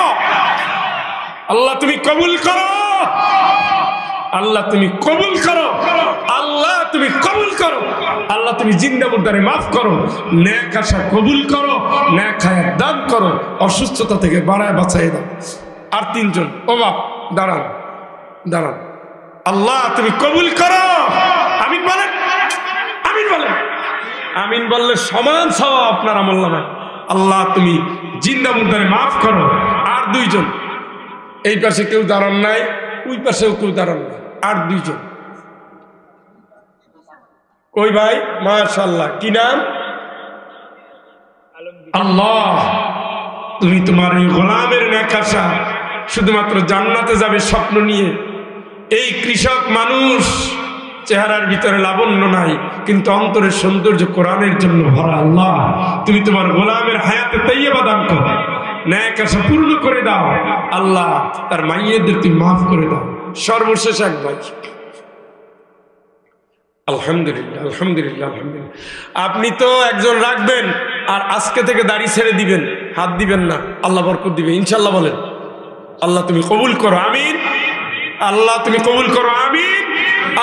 আল্লাহ তুমি কবুল করো, আল্লাহ তুমি কবুল করো, আল্লাহ তুমি কবুল করো, আল্লাহ তুমি জিন্দা মুর্দারে মাফ করো, নেক আশা কবুল করো, নেক হায়াত দান করো, অসুস্থতা থেকে বাড়ায় বাঁচাই দাও। আর 3 জন, ও বাপ দাঁড়ান দাঁড়ান, আল্লাহ তুমি কবুল করো। আমিন বলেন, আমিন বলেন। আমিন বললে সমান সওয়াব আপনার আমলনামায়। আল্লাহ তুমি জিন্দা মুর্দারে মাফ করো। আর 2 জন, এই পাশে কেউ দাঁড়ান নাই, ওই পাশেও কেউ দাঁড়ান নাই, আর 2 জন। কই ভাই? মাশাআল্লাহ। কি নাম? আল্লাহ তুমি তোমার এই গোলামের নেক আশা শুধুমাত্র জান্নাতে যাবে স্বপ্ন নিয়ে এই কৃষক মানুষ চেহারার ভিতরে লাবণ্য নাই, কিন্তু অন্তরের সৌন্দর্য কোরআনের জন্য ভরা। আল্লাহ তুমি তোমার গোলামের হায়াতে তাইয়্যিবা দান করো, নেক আশা পূর্ণ করে দাও। আল্লাহ তার মাইয়েদের তুমি মাফ করে দাও। সর্বশেষ এক ভাই, আলহামদুলিল্লাহ আলহামদুলিল্লাহ আলহামদুলিল্লাহ, আপনি তো একজন রাখবেন আর আজকে থেকে দাড়ি ছেড়ে দিবেন, হাত দিবেন না, আল্লাহ বরকত দিবে ইনশাল্লাহ। বলেন আল্লাহ তুমি কবুল করো, আমিন। আল্লাহ তুমি কবুল করো, আমিন।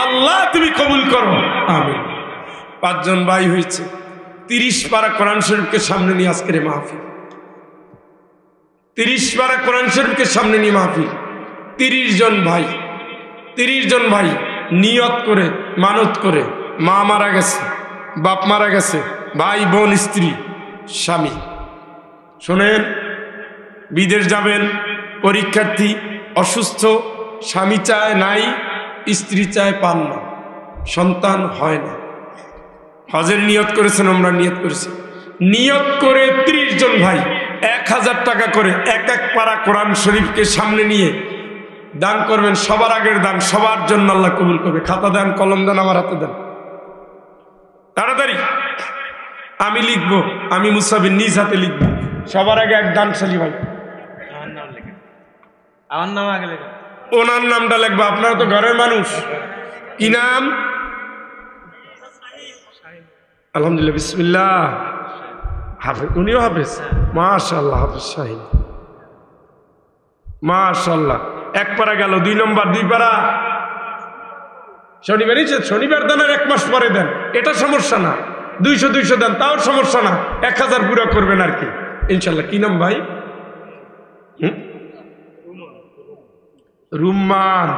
আল্লাহ তুমি কবুল করো, আমিন। 5 জন ভাই হয়েছে, 30 পারা কোরআন শরীফকে সামনে নিয়ে আজকের মাহফিল। 30 পারা কোরআন শরীফকে সামনে নিয়ে মাহফিল। 30 জন ভাই, 30 জন ভাই নিয়ত করে মানত করে, মা মারা গেছে, বাপ মারা গেছে, ভাই বোন স্ত্রী স্বামী, শোনেন, বিদেশ যাবেন, পরীক্ষার্থী, অসুস্থ, স্বামী চায় নাই, স্ত্রী চায় পান না, সন্তান হয় না, হজের নিয়ত করেছেন, আমরা নিয়ত করেছি, নিয়ত করে 30 জন ভাই 1000 টাকা করে এক পারা কোরআন শরীফকে সামনে নিয়ে দান করবেন। সবার আগের দান, সবার জন্য আল্লাহ কবুল করবে। খাতা দেন, কলম দেন, আমার হাতে দেন, তাড়াতাড়ি। আমি লিখবো, আমি মুসাফির নিজ হাতে লিখবো। সবার আগে এক দানশালী ভাই, আমার নাম আগে লেখা, ওনার নামটা লিখবো। আপনারা তো ঘরের মানুষ, কি নাম? আলহামদুলিল্লাহ, বিসমিল্লাহ। হাফেজ, উনিও হাফেজ, মাশাআল্লাহ, হাফেজ শাহিন, মাশাআল্লাহ। 1 পারা গেল, 2 নম্বর, 2 পারা শনিবারই, শনিবার দেন আর 1 মাস পরে দেন, এটা সমস্যা না। 200 দেন, তাও সমস্যা না, 1000 পুরো করবেন আর কি ইনশাল্লাহ। কি নাম ভাই? রুম্মান।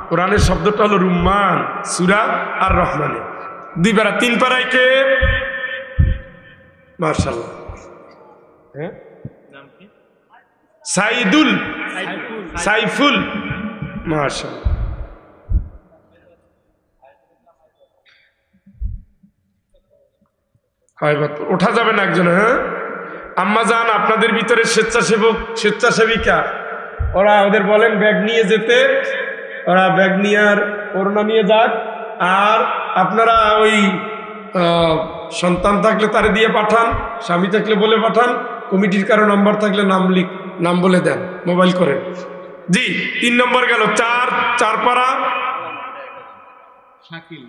কোরআনের শব্দটা হলো রুম্মান, সূরা আর রহমানে। 2 পারা, 3 পারায় কে? মাশাআল্লাহ, হ্যাঁ, সাইদুল, সাইফুল, মাশাআল্লাহ। ওঠা যাবে না একজন, হ্যাঁ। আম্মা জান, আপনাদের ভিতরে স্বেচ্ছাসেবক, স্বেচ্ছাসেবিকা, ওরা ওদের বলেন ব্যাগ নিয়ে যেতে, ওরা ব্যাগ নিয়ে আর ওড়না নিয়ে যাক। আর আপনারা ওই সন্তান থাকলে তারে দিয়ে পাঠান, স্বামী থাকলে বলে পাঠান, কমিটির কারো নাম্বার থাকলে নাম বলে দেন, মোবাইল করেন। জি, 3 নম্বর গেল। 4 পারা শাকিল,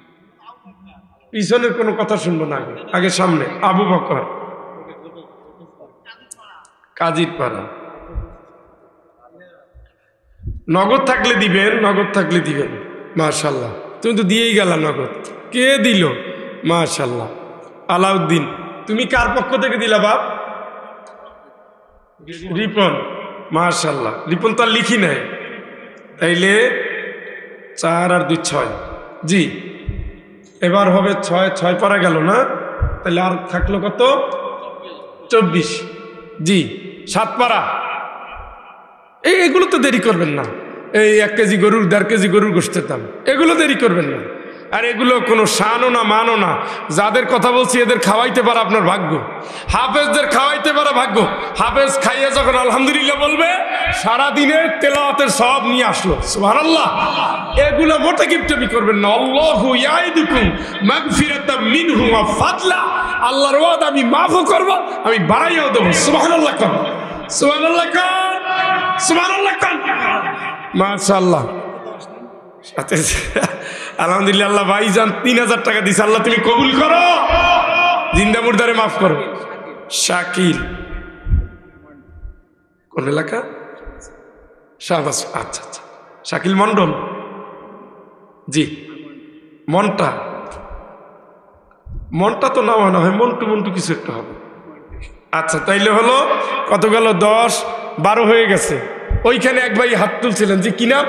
পিছনের কোনো কথা শুনবো না, আগে সামনে। আবু বকর, কাজীর পাড়া। নগদ থাকলে দিবেন, নগদ থাকলে দিবেন। মাশাআল্লাহ, তুমি তো দিয়েই গেলা নগদ। কে দিল? মাশাআল্লাহ, আলাউদ্দিন। তুমি কার পক্ষ থেকে দিলা বাপ? রিপন, মাশাআল্লাহ। রিপন তো আর লিখি নাই, তাইলে 4 আর 2 6। জি, এবার হবে 6 পারা গেল না, তাহলে আর থাকলো কত? 24। জি, 7 পারা। এগুলো তো দেরি করবেন না। এই 1 কেজি গরুর, 1.5 কেজি গরুর গোশতের দাম, এগুলো দেরি করবেন না। আর এগুলো কোনো শানও না, মানও না। যাদের কথা বলছি এদের খাওয়াইতে পারা আপনার ভাগ্য, হাফেজদের খাওয়াইতে পারা ভাগ্য। হাফেজ খাইয়ে যখন আলহামদুলিল্লাহ বলবে, সারাদিনের তেলাওয়াতের সওয়াব নিয়ে আসলো, সুবহানাল্লাহ। এগুলো মোটে কিপটামি করবেন না। আল্লাহু ইয়াইদুকুম মাগফিরাতাম মিনহু ওয়া ফাদলা, আল্লাহর ওয়াদা আমি মাফও করব, আমি বাড়াইয়াও দেব। সুবহানাল্লাহ কোন, সুবহানাল্লাহ কোন, সুবহানাল্লাহ কোন। মাশাআল্লাহ, আলহামদুলিল্লাহ। আল্লাহ ভাইজান 3000 টাকা দিছে, আল্লাহ তুমি কবুল করো, জিন্দা মুর্দারে মাফ করো। শাকিল, কোন এলাকা? শাহবাজ। আচ্ছা আচ্ছা, শাকিল মন্ডল। জি, মনটা তো না হয়, মন্টু কিছু একটা হবে। আচ্ছা, তাইলে হলো কত গেল? 10, 12 হয়ে গেছে। ওইখানে এক ভাই হাত তুলছিলেন, যে কি নাম?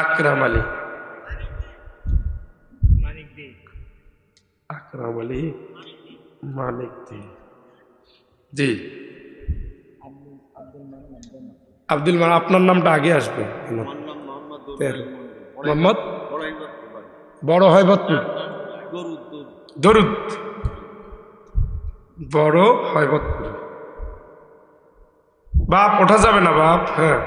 আকরাম আলী। আকরাম আলী মানিক দে। জি, আব্দুল মান। আপনার নামটা আগে আসবে। মোহাম্মদ বড় হয়বতপুর, দরুদ, বড় হয়বতপুর। বাপ ওঠা যাবে না বাপ, হ্যাঁ।